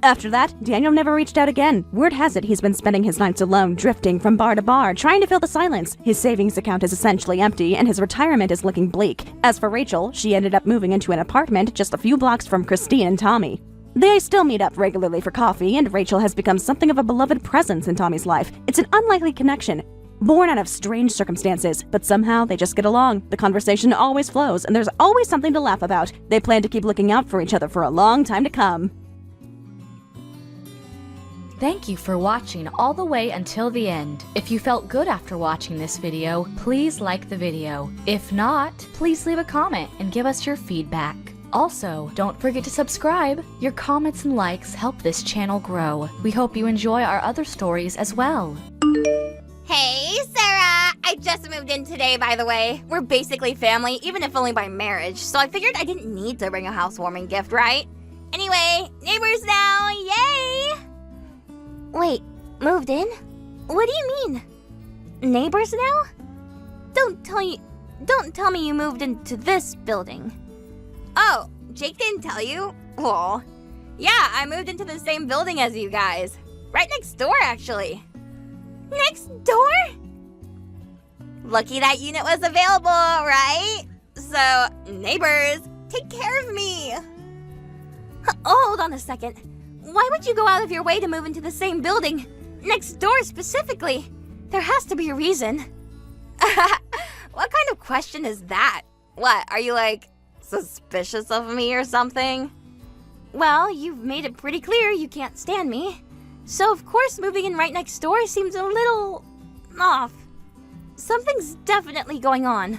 After that, Daniel never reached out again. Word has it he's been spending his nights alone, drifting from bar to bar, trying to fill the silence. His savings account is essentially empty, and his retirement is looking bleak. As for Rachel, she ended up moving into an apartment just a few blocks from Christine and Tommy. They still meet up regularly for coffee, and Rachel has become something of a beloved presence in Tommy's life. It's an unlikely connection, born out of strange circumstances, but somehow they just get along. The conversation always flows, and there's always something to laugh about. They plan to keep looking out for each other for a long time to come. Thank you for watching all the way until the end. If you felt good after watching this video, please like the video. If not, please leave a comment and give us your feedback. Also, don't forget to subscribe. Your comments and likes help this channel grow. We hope you enjoy our other stories as well. Hey, Sarah! I just moved in today, by the way. We're basically family, even if only by marriage, so I figured I didn't need to bring a housewarming gift, right? Anyway, neighbors now, yay! Wait, moved in? What do you mean? Neighbors now? Don't tell me you moved into this building. Oh, Jake didn't tell you? Well, yeah, I moved into the same building as you guys. Right next door, actually. Next door? Lucky that unit was available, right? So, neighbors, take care of me. Hold on a second. Why would you go out of your way to move into the same building? Next door specifically? There has to be a reason. What kind of question is that? What, are you like suspicious of me or something? Well, you've made it pretty clear you can't stand me. So of course moving in right next door seems a little off. Something's definitely going on.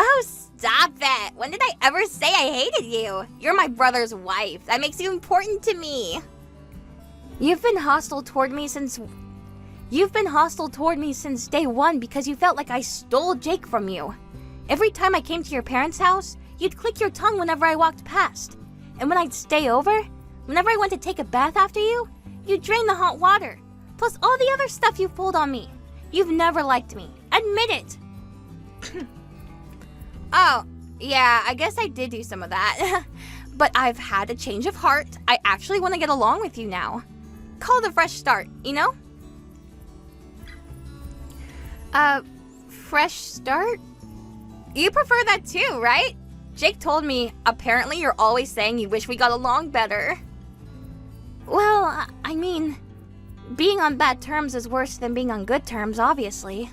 Oh, stop it! When did I ever say I hated you? You're my brother's wife. That makes you important to me. You've been hostile toward me since day one because you felt like I stole Jake from you. Every time I came to your parents' house, you'd click your tongue whenever I walked past. And when I'd stay over, whenever I went to take a bath after you, you'd drain the hot water. Plus all the other stuff you pulled on me. You've never liked me. Admit it. Oh, yeah, I guess I did do some of that. But I've had a change of heart. I actually want to get along with you now. Call it a fresh start, you know? Fresh start? You prefer that too, right? Jake told me, apparently you're always saying you wish we got along better. Well, I mean, being on bad terms is worse than being on good terms, obviously.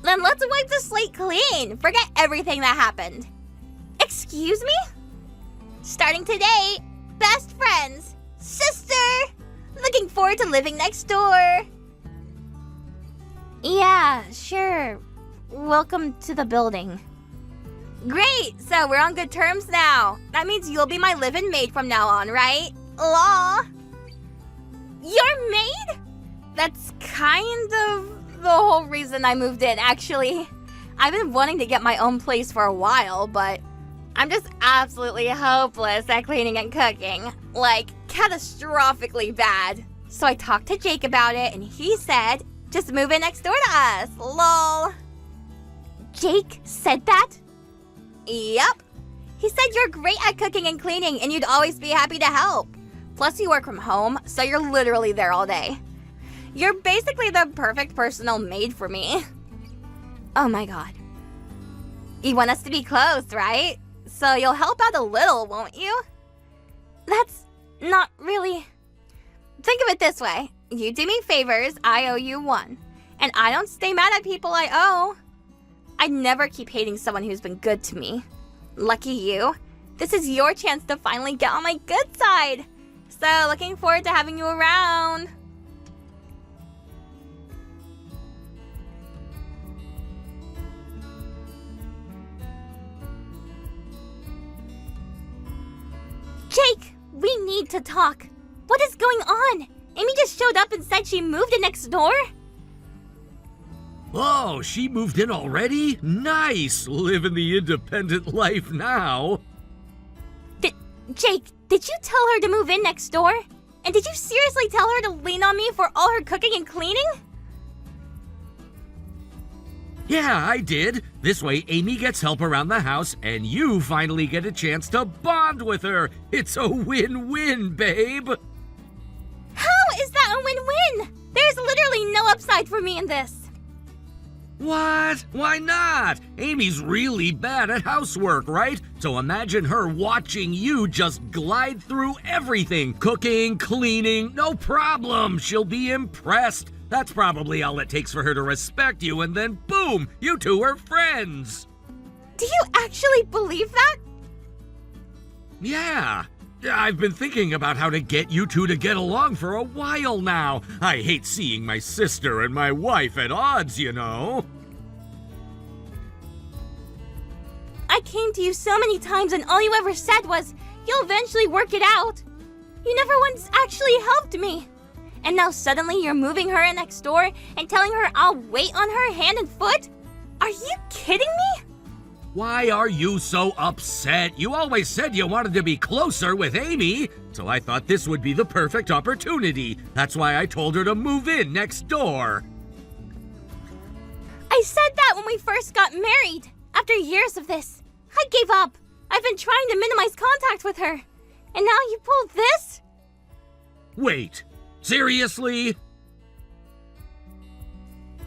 Then let's wipe the slate clean. Forget everything that happened. Excuse me? Starting today, best friends. Sister! Looking forward to living next door. Yeah, sure. Welcome to the building. Great! So we're on good terms now. That means you'll be my live-in maid from now on, right? Law. Your maid? That's kind of the whole reason I moved in, actually. I've been wanting to get my own place for a while, but I'm just absolutely hopeless at cleaning and cooking. Like, catastrophically bad. So I talked to Jake about it, and he said, just move in next door to us. Lol. Jake said that? Yep. He said you're great at cooking and cleaning, and you'd always be happy to help. Plus, you work from home, so you're literally there all day. You're basically the perfect personal maid for me. Oh my god. You want us to be close, right? So you'll help out a little, won't you? That's not really... Think of it this way. You do me favors, I owe you one. And I don't stay mad at people I owe. I never keep hating someone who's been good to me. Lucky you. This is your chance to finally get on my good side. So, looking forward to having you around. Jake, we need to talk. What is going on? Amy just showed up and said she moved in next door? Oh, she moved in already? Nice! Living the independent life now. Jake, did you tell her to move in next door? And did you seriously tell her to lean on me for all her cooking and cleaning? Yeah, I did. This way, Amy gets help around the house, and you finally get a chance to bond with her. It's a win-win, babe. How is that a win-win? There's literally no upside for me in this. What? Why not? Amy's really bad at housework, right? So imagine her watching you just glide through everything. Cooking, cleaning, no problem. She'll be impressed. That's probably all it takes for her to respect you, and then boom, you two are friends. Do you actually believe that? Yeah. I've been thinking about how to get you two to get along for a while now. I hate seeing my sister and my wife at odds, you know. I came to you so many times and all you ever said was, you'll eventually work it out. You never once actually helped me. And now suddenly you're moving her in next door and telling her I'll wait on her hand and foot? Are you kidding me? Why are you so upset? You always said you wanted to be closer with Amy, so I thought this would be the perfect opportunity. That's why I told her to move in next door. I said that when we first got married. After years of this, I gave up. I've been trying to minimize contact with her. And now you pulled this? Wait, seriously?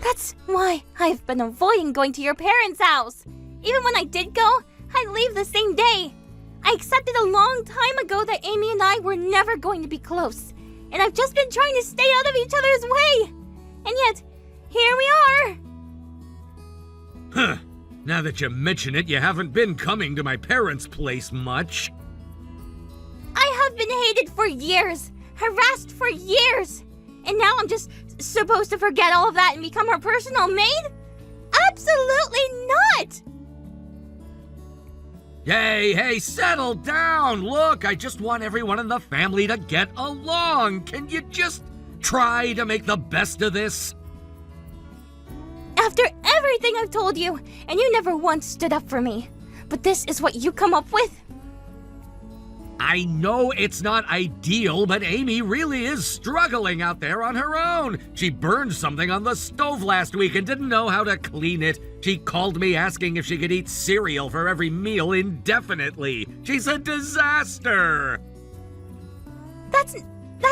That's why I've been avoiding going to your parents' house. Even when I did go, I'd leave the same day. I accepted a long time ago that Amy and I were never going to be close. And I've just been trying to stay out of each other's way. And yet, here we are. Huh. Now that you mention it, you haven't been coming to my parents' place much. I have been hated for years, harassed for years. And now I'm just supposed to forget all of that and become her personal maid? Absolutely not! Hey, settle down! Look, I just want everyone in the family to get along. Can you just try to make the best of this? After everything I've told you, and you never once stood up for me. But this is what you come up with? I know it's not ideal, but Amy really is struggling out there on her own. She burned something on the stove last week and didn't know how to clean it. She called me asking if she could eat cereal for every meal indefinitely. She's a disaster. That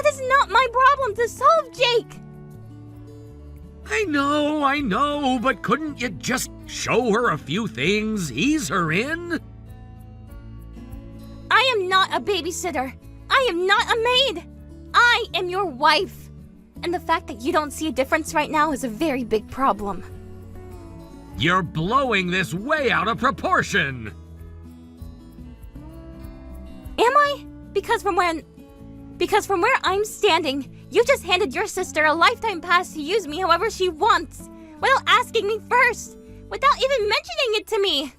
is not my problem to solve, Jake. I know, but couldn't you just show her a few things, ease her in? I am not a babysitter. I am not a maid. I am your wife. And the fact that you don't see a difference right now is a very big problem. You're blowing this way out of proportion. Am I? Because from where I'm standing, you just handed your sister a lifetime pass to use me however she wants, without asking me first, without even mentioning it to me.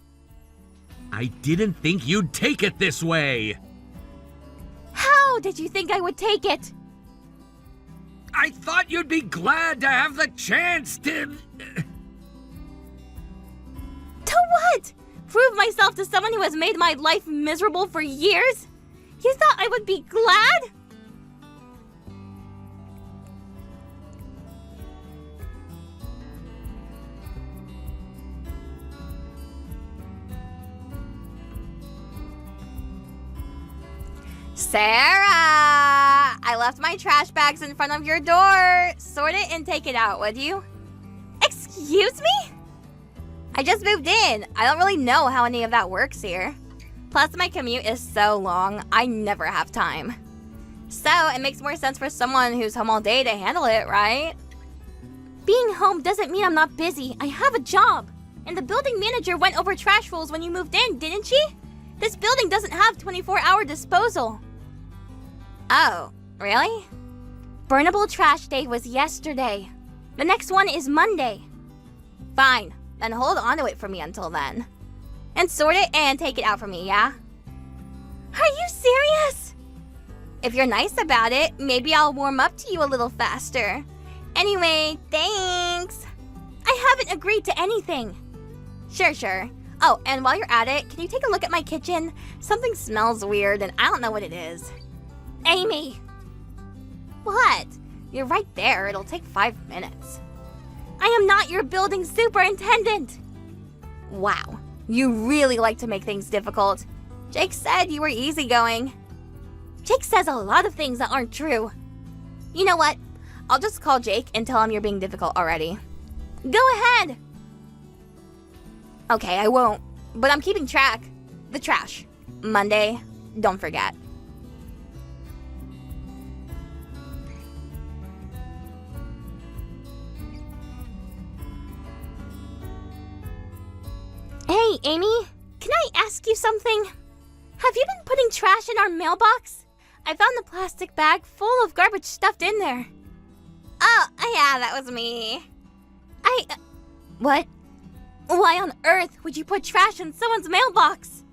I didn't think you'd take it this way. How did you think I would take it? I thought you'd be glad to have the chance to... To what? Prove myself to someone who has made my life miserable for years? You thought I would be glad? Sarah! I left my trash bags in front of your door. Sort it and take it out, would you? Excuse me? I just moved in. I don't really know how any of that works here. Plus, my commute is so long, I never have time. So, it makes more sense for someone who's home all day to handle it, right? Being home doesn't mean I'm not busy. I have a job. And the building manager went over trash rules when you moved in, didn't she? This building doesn't have 24-hour disposal. Oh, really? Burnable trash day was yesterday. The next one is Monday. Fine, then hold on to it for me until then. And sort it and take it out for me, yeah? Are you serious? If you're nice about it, maybe I'll warm up to you a little faster. Anyway, thanks. I haven't agreed to anything. Sure. Oh, and while you're at it, can you take a look at my kitchen? Something smells weird and I don't know what it is. Amy! What? You're right there. It'll take 5 minutes. I am not your building superintendent! Wow, you really like to make things difficult. Jake said you were easygoing. Jake says a lot of things that aren't true. You know what? I'll just call Jake and tell him you're being difficult already. Go ahead! Okay, I won't. But I'm keeping track. The trash. Monday, don't forget. Hey, Amy, can I ask you something? Have you been putting trash in our mailbox? I found the plastic bag full of garbage stuffed in there. Oh, yeah, that was me. What? Why on earth would you put trash in someone's mailbox?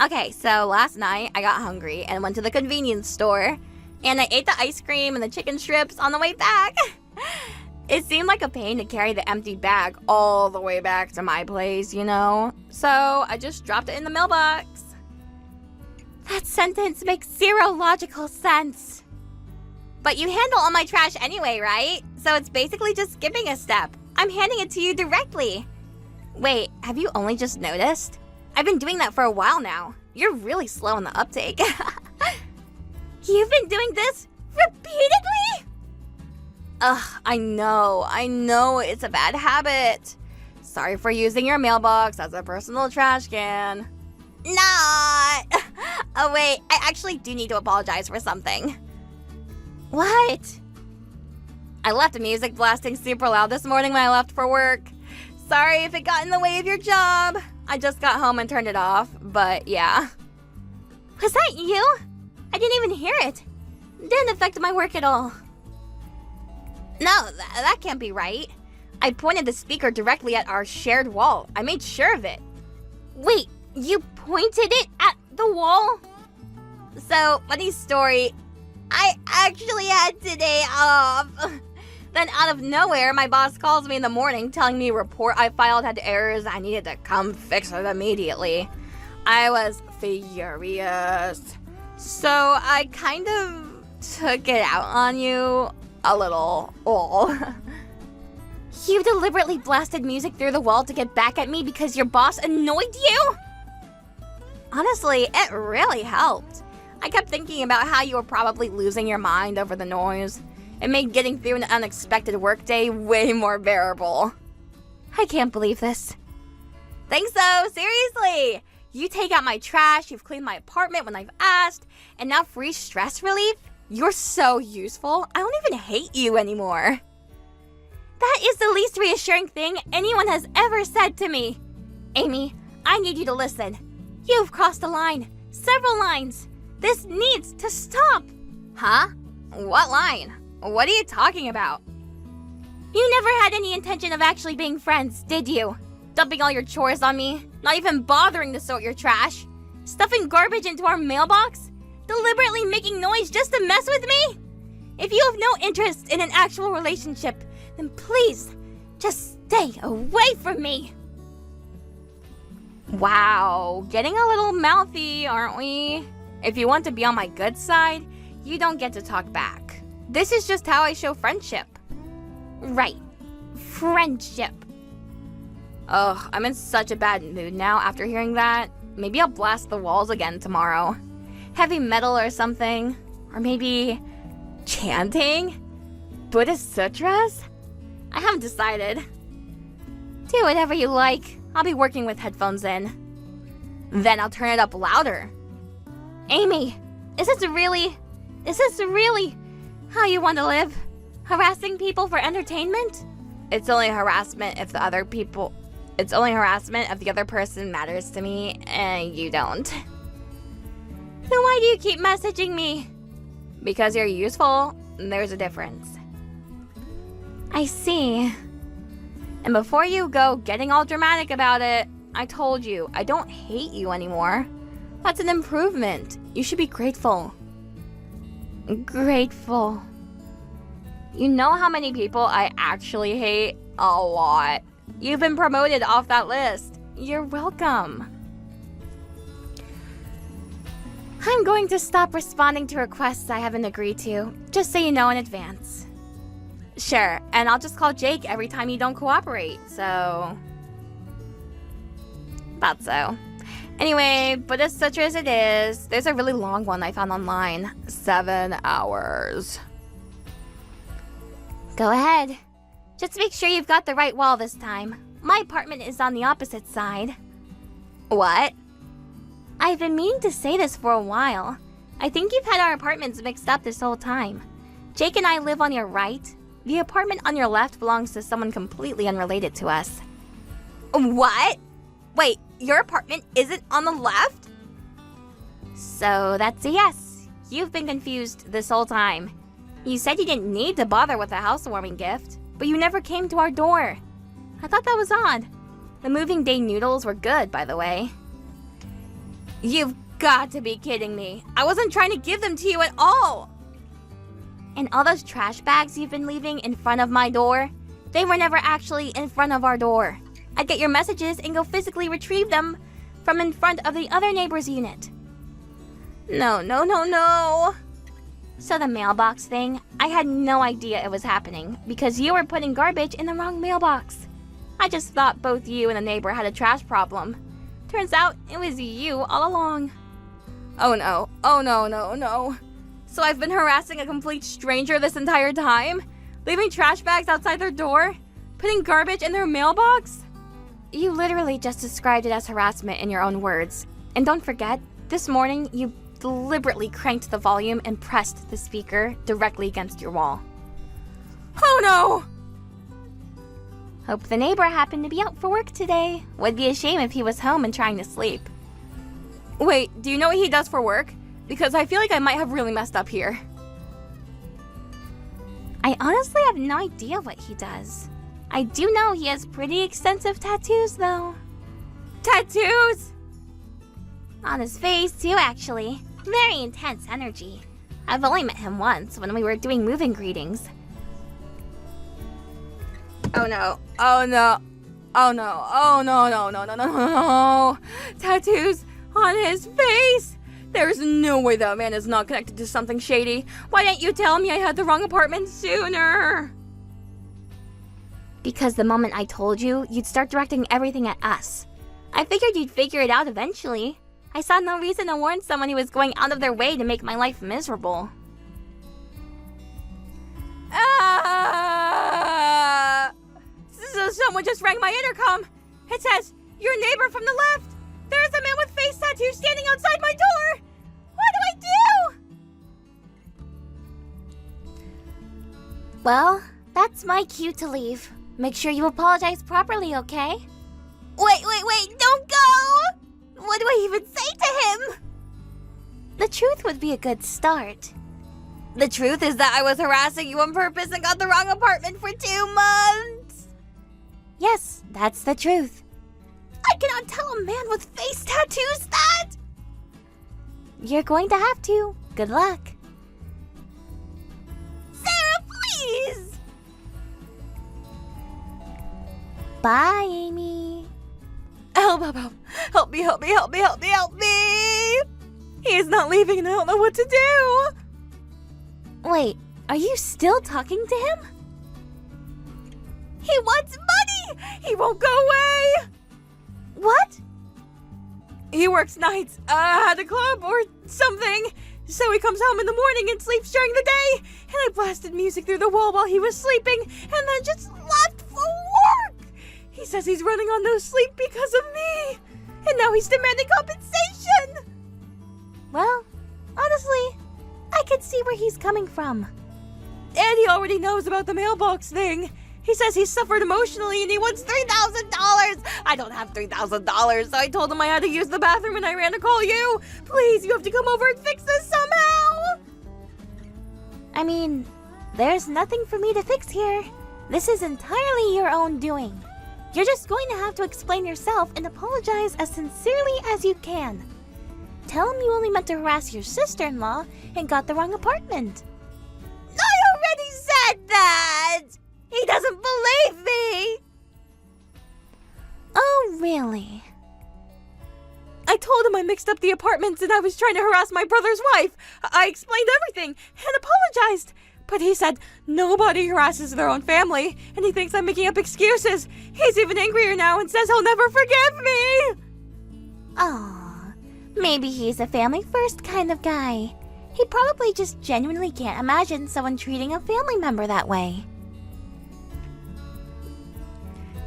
Okay, so last night I got hungry and went to the convenience store, and I ate the ice cream and the chicken strips on the way back. It seemed like a pain to carry the empty bag all the way back to my place, you know? So I just dropped it in the mailbox. That sentence makes zero logical sense. But you handle all my trash anyway, right? So it's basically just skipping a step. I'm handing it to you directly. Wait, have you only just noticed? I've been doing that for a while now. You're really slow on the uptake. You've been doing this repeatedly? Ugh, I know, it's a bad habit. Sorry for using your mailbox as a personal trash can. Not! Oh wait, I actually do need to apologize for something. What? I left the music blasting super loud this morning when I left for work. Sorry if it got in the way of your job. I just got home and turned it off, but yeah. Was that you? I didn't even hear it. Didn't affect my work at all. No, that can't be right. I pointed the speaker directly at our shared wall. I made sure of it. Wait, you pointed it at the wall? So, funny story. I actually had today off. Then out of nowhere, my boss calls me in the morning telling me a report I filed had errors. I needed to come fix it immediately. I was furious. So I kind of took it out on you a little. You deliberately blasted music through the wall to get back at me because your boss annoyed you? Honestly, it really helped. I kept thinking about how you were probably losing your mind over the noise. It made getting through an unexpected workday way more bearable. I can't believe this. Think so, seriously. You take out my trash, you've cleaned my apartment when I've asked, and now free stress relief? You're so useful, I don't even hate you anymore. That is the least reassuring thing anyone has ever said to me. Amy, I need you to listen. You've crossed a line. Several lines. This needs to stop. Huh? What line? What are you talking about? You never had any intention of actually being friends, did you? Dumping all your chores on me, not even bothering to sort your trash, stuffing garbage into our mailbox, deliberately making noise just to mess with me? If you have no interest in an actual relationship, then please, just stay away from me. Wow, getting a little mouthy, aren't we? If you want to be on my good side, you don't get to talk back. This is just how I show friendship. Right, friendship. Ugh, I'm in such a bad mood now after hearing that. Maybe I'll blast the walls again tomorrow. Heavy metal or something. Or maybe chanting? Buddhist sutras? I haven't decided. Do whatever you like. I'll be working with headphones in. Then I'll turn it up louder. Amy, is this really how you want to live? Harassing people for entertainment? It's only harassment if the other person matters to me and you don't. Then why do you keep messaging me? Because you're useful, there's a difference. I see. And before you go getting all dramatic about it, I told you, I don't hate you anymore. That's an improvement. You should be grateful. Grateful. You know how many people I actually hate? A lot. You've been promoted off that list. You're welcome. I'm going to stop responding to requests I haven't agreed to, just so you know in advance. Sure, and I'll just call Jake every time you don't cooperate, so... Thought so. Anyway, Buddhist sutras it is. There's a really long one I found online. 7 hours. Go ahead. Just make sure you've got the right wall this time. My apartment is on the opposite side. What? I've been meaning to say this for a while. I think you've had our apartments mixed up this whole time. Jake and I live on your right. The apartment on your left belongs to someone completely unrelated to us. What? Wait, your apartment isn't on the left? So that's a yes. You've been confused this whole time. You said you didn't need to bother with a housewarming gift, but you never came to our door. I thought that was odd. The moving day noodles were good, by the way. You've got to be kidding me. I wasn't trying to give them to you at all. And all those trash bags you've been leaving in front of my door, they were never actually in front of our door. I'd get your messages and go physically retrieve them from in front of the other neighbor's unit. No. So the mailbox thing, I had no idea it was happening because you were putting garbage in the wrong mailbox. I just thought both you and the neighbor had a trash problem. Turns out it was you all along. Oh no. So I've been harassing a complete stranger this entire time? Leaving trash bags outside their door? Putting garbage in their mailbox? You literally just described it as harassment in your own words. And don't forget, this morning you deliberately cranked the volume and pressed the speaker directly against your wall. Oh no! Hope the neighbor happened to be out for work today. Would be a shame if he was home and trying to sleep. Wait, do you know what he does for work? Because I feel like I might have really messed up here. I honestly have no idea what he does. I do know he has pretty extensive tattoos, though. Tattoos? On his face, too, actually. Very intense energy. I've only met him once when we were doing move-in greetings. Oh no. Tattoos on his face! There's no way that man is not connected to something shady. Why didn't you tell me I had the wrong apartment sooner? Because the moment I told you, you'd start directing everything at us. I figured you'd figure it out eventually. I saw no reason to warn someone who was going out of their way to make my life miserable. So someone just rang my intercom. It says, your neighbor from the left. There is a man with face tattoos standing outside my door. What do I do? Well, that's my cue to leave. Make sure you apologize properly, okay? Wait, don't go! What do I even say to him? The truth would be a good start. The truth is that I was harassing you on purpose and got the wrong apartment for 2 months. Yes, that's the truth. I cannot tell a man with face tattoos that! You're going to have to. Good luck. Bye, Amy. Help me. He is not leaving and I don't know what to do. Wait, are you still talking to him? He wants money! He won't go away! What? He works nights at a club or something. So he comes home in the morning and sleeps during the day. And I blasted music through the wall while he was sleeping and then just left for work. He says he's running on no sleep because of me. And now he's demanding compensation. Well, honestly, I could see where he's coming from. And he already knows about the mailbox thing. He says he suffered emotionally and he wants $3,000. I don't have $3,000, so I told him I had to use the bathroom and I ran to call you. Please, you have to come over and fix this somehow. I mean, there's nothing for me to fix here. This is entirely your own doing. You're just going to have to explain yourself and apologize as sincerely as you can. Tell him you only meant to harass your sister-in-law and got the wrong apartment. I already said that! He doesn't believe me! Oh, really? I told him I mixed up the apartments and I was trying to harass my brother's wife. I explained everything and apologized. But he said nobody harasses their own family, and he thinks I'm making up excuses. He's even angrier now and says he'll never forgive me! Aw, maybe he's a family-first kind of guy. He probably just genuinely can't imagine someone treating a family member that way.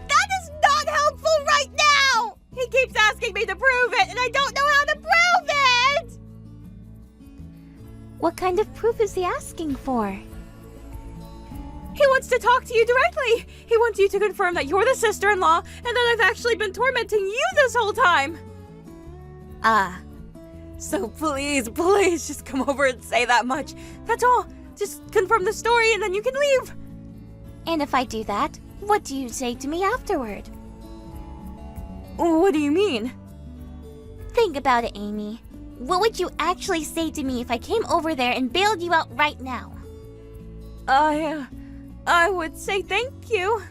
That is not helpful right now! He keeps asking me to prove it, and I don't know how to prove it! What kind of proof is he asking for? He wants to talk to you directly! He wants you to confirm that you're the sister-in-law, and that I've actually been tormenting you this whole time! So please, just come over and say that much. That's all. Just confirm the story and then you can leave. And if I do that, what do you say to me afterward? What do you mean? Think about it, Amy. What would you actually say to me if I came over there and bailed you out right now? I would say thank you.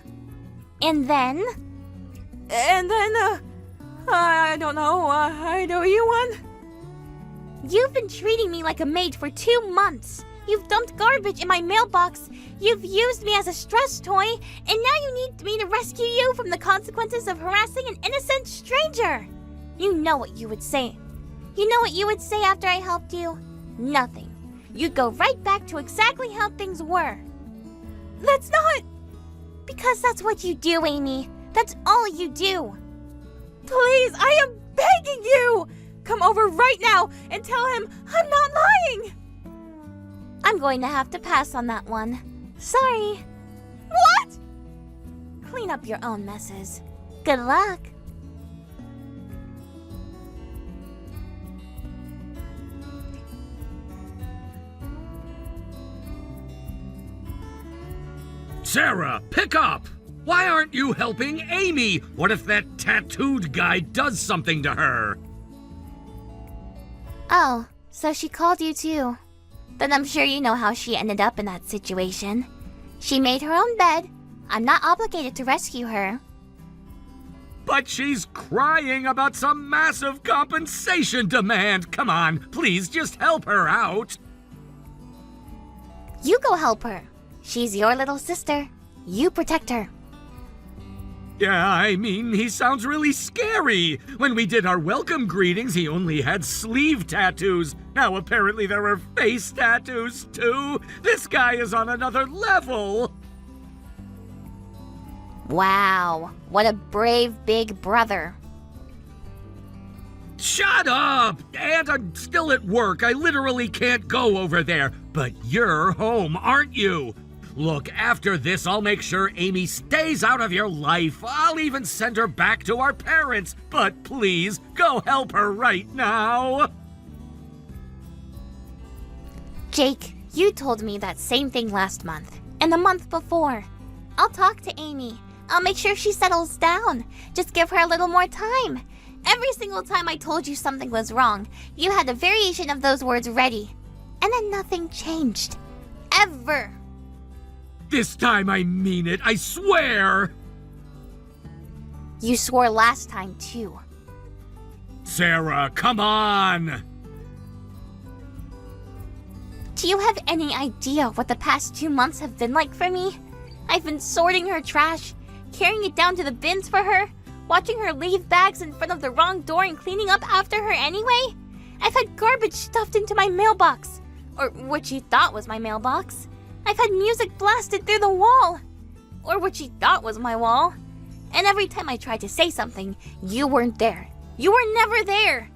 And then? I don't know. I know you one. You've been treating me like a maid for 2 months. You've dumped garbage in my mailbox. You've used me as a stress toy. And now you need me to rescue you from the consequences of harassing an innocent stranger. You know what you would say. You know what you would say after I helped you? Nothing. You'd go right back to exactly how things were. That's not... Because that's what you do, Amy. That's all you do. Please, I am begging you! Come over right now and tell him I'm not lying! I'm going to have to pass on that one. Sorry. What? Clean up your own messes. Good luck. Sarah, pick up! Why aren't you helping Amy? What if that tattooed guy does something to her? Oh, so she called you too. Then I'm sure you know how she ended up in that situation. She made her own bed. I'm not obligated to rescue her. But she's crying about some massive compensation demand. Come on, please just help her out. You go help her. She's your little sister. You protect her. Yeah, I mean, he sounds really scary. When we did our welcome greetings, he only had sleeve tattoos. Now apparently there are face tattoos, too. This guy is on another level. Wow, what a brave big brother. Shut up! And I'm still at work. I literally can't go over there. But you're home, aren't you? Look, after this, I'll make sure Amy stays out of your life. I'll even send her back to our parents. But please, go help her right now. Jake, you told me that same thing last month, and the month before. I'll talk to Amy. I'll make sure she settles down. Just give her a little more time. Every single time I told you something was wrong, you had a variation of those words ready. And then nothing changed. Ever. This time I mean it, I swear! You swore last time, too. Sarah, come on! Do you have any idea what the past 2 months have been like for me? I've been sorting her trash, carrying it down to the bins for her, watching her leave bags in front of the wrong door and cleaning up after her anyway. I've had garbage stuffed into my mailbox, or what she thought was my mailbox. I've had music blasted through the wall, or what she thought was my wall. And every time I tried to say something, you weren't there. You were never there.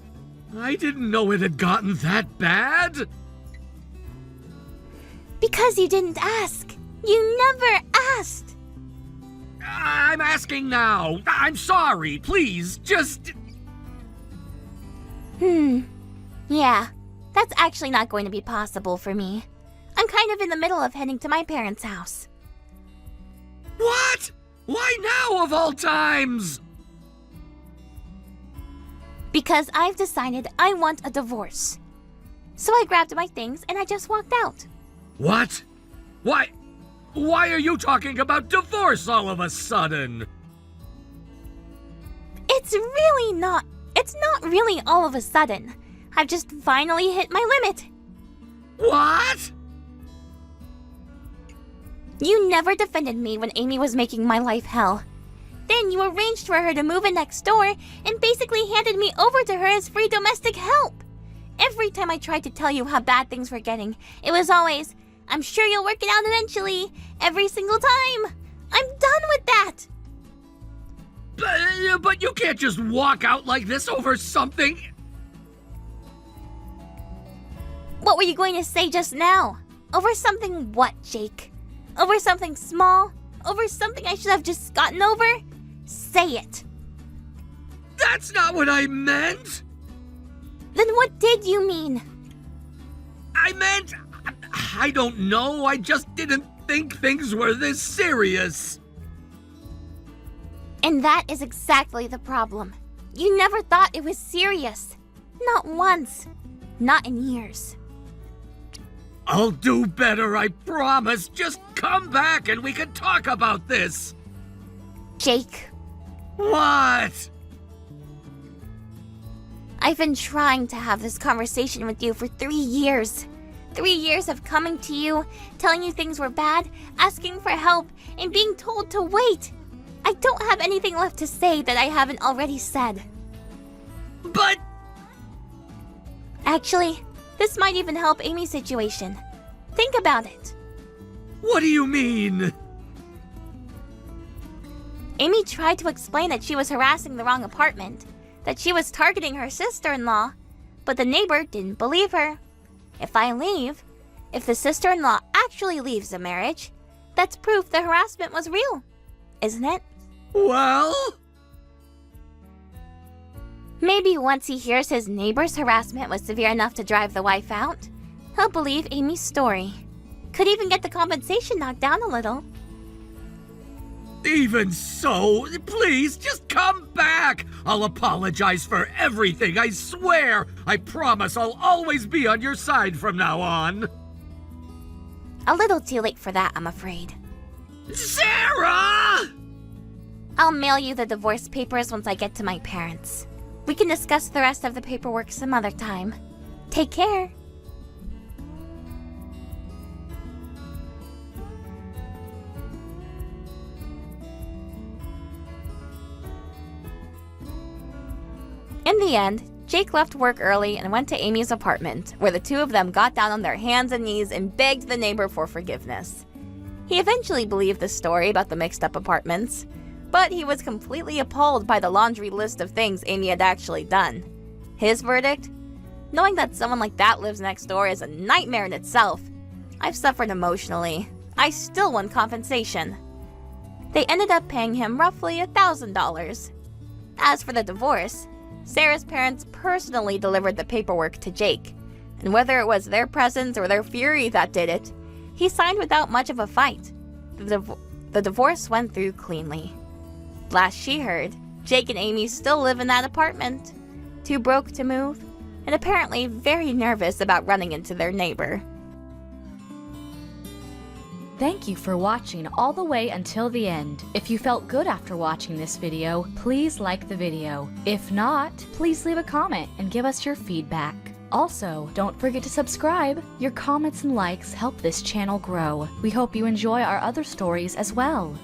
I didn't know it had gotten that bad. Because you didn't ask. You never asked. I'm asking now. I'm sorry. Please, just... Yeah, that's actually not going to be possible for me. I'm kind of in the middle of heading to my parents' house. What? Why now of all times? Because I've decided I want a divorce. So I grabbed my things and I just walked out. What? Why are you talking about divorce all of a sudden? It's not really all of a sudden. I've just finally hit my limit. What? You never defended me when Amy was making my life hell. Then you arranged for her to move in next door and basically handed me over to her as free domestic help. Every time I tried to tell you how bad things were getting, it was always, "I'm sure you'll work it out eventually." Every single time. I'm done with that. But you can't just walk out like this over something. What were you going to say just now? Over something what, Jake? Over something small? Over something I should have just gotten over? Say it. That's not what I meant. Then what did you mean? I meant... I don't know. I just didn't think things were this serious. And that is exactly the problem. You never thought it was serious. Not once. Not in years. I'll do better, I promise. Just come back and we can talk about this. Jake, What? I've been trying to have this conversation with you for 3 years. 3 years of coming to you, telling you things were bad, asking for help, and being told to wait. I don't have anything left to say that I haven't already said. But... Actually, this might even help Amy's situation. Think about it. What do you mean? Amy tried to explain that she was harassing the wrong apartment, that she was targeting her sister-in-law, but the neighbor didn't believe her. If I leave, if the sister-in-law actually leaves the marriage, that's proof the harassment was real, isn't it? Well... Maybe once he hears his neighbor's harassment was severe enough to drive the wife out, he'll believe Amy's story. Could even get the compensation knocked down a little. Even so, please, just come back. I'll apologize for everything, I swear. I promise I'll always be on your side from now on. A little too late for that, I'm afraid. Sarah! I'll mail you the divorce papers once I get to my parents. We can discuss the rest of the paperwork some other time. Take care. In the end, Jake left work early and went to Amy's apartment, where the two of them got down on their hands and knees and begged the neighbor for forgiveness. He eventually believed the story about the mixed-up apartments, but he was completely appalled by the laundry list of things Amy had actually done. His verdict? Knowing that someone like that lives next door is a nightmare in itself. I've suffered emotionally. I still want compensation. They ended up paying him roughly $1,000. As for the divorce, Sarah's parents personally delivered the paperwork to Jake, and whether it was their presence or their fury that did it, he signed without much of a fight. The divorce went through cleanly. Last she heard, Jake and Amy still live in that apartment, too broke to move, and apparently very nervous about running into their neighbor. Thank you for watching all the way until the end. If you felt good after watching this video, please like the video. If not, please leave a comment and give us your feedback. Also, don't forget to subscribe. Your comments and likes help this channel grow. We hope you enjoy our other stories as well.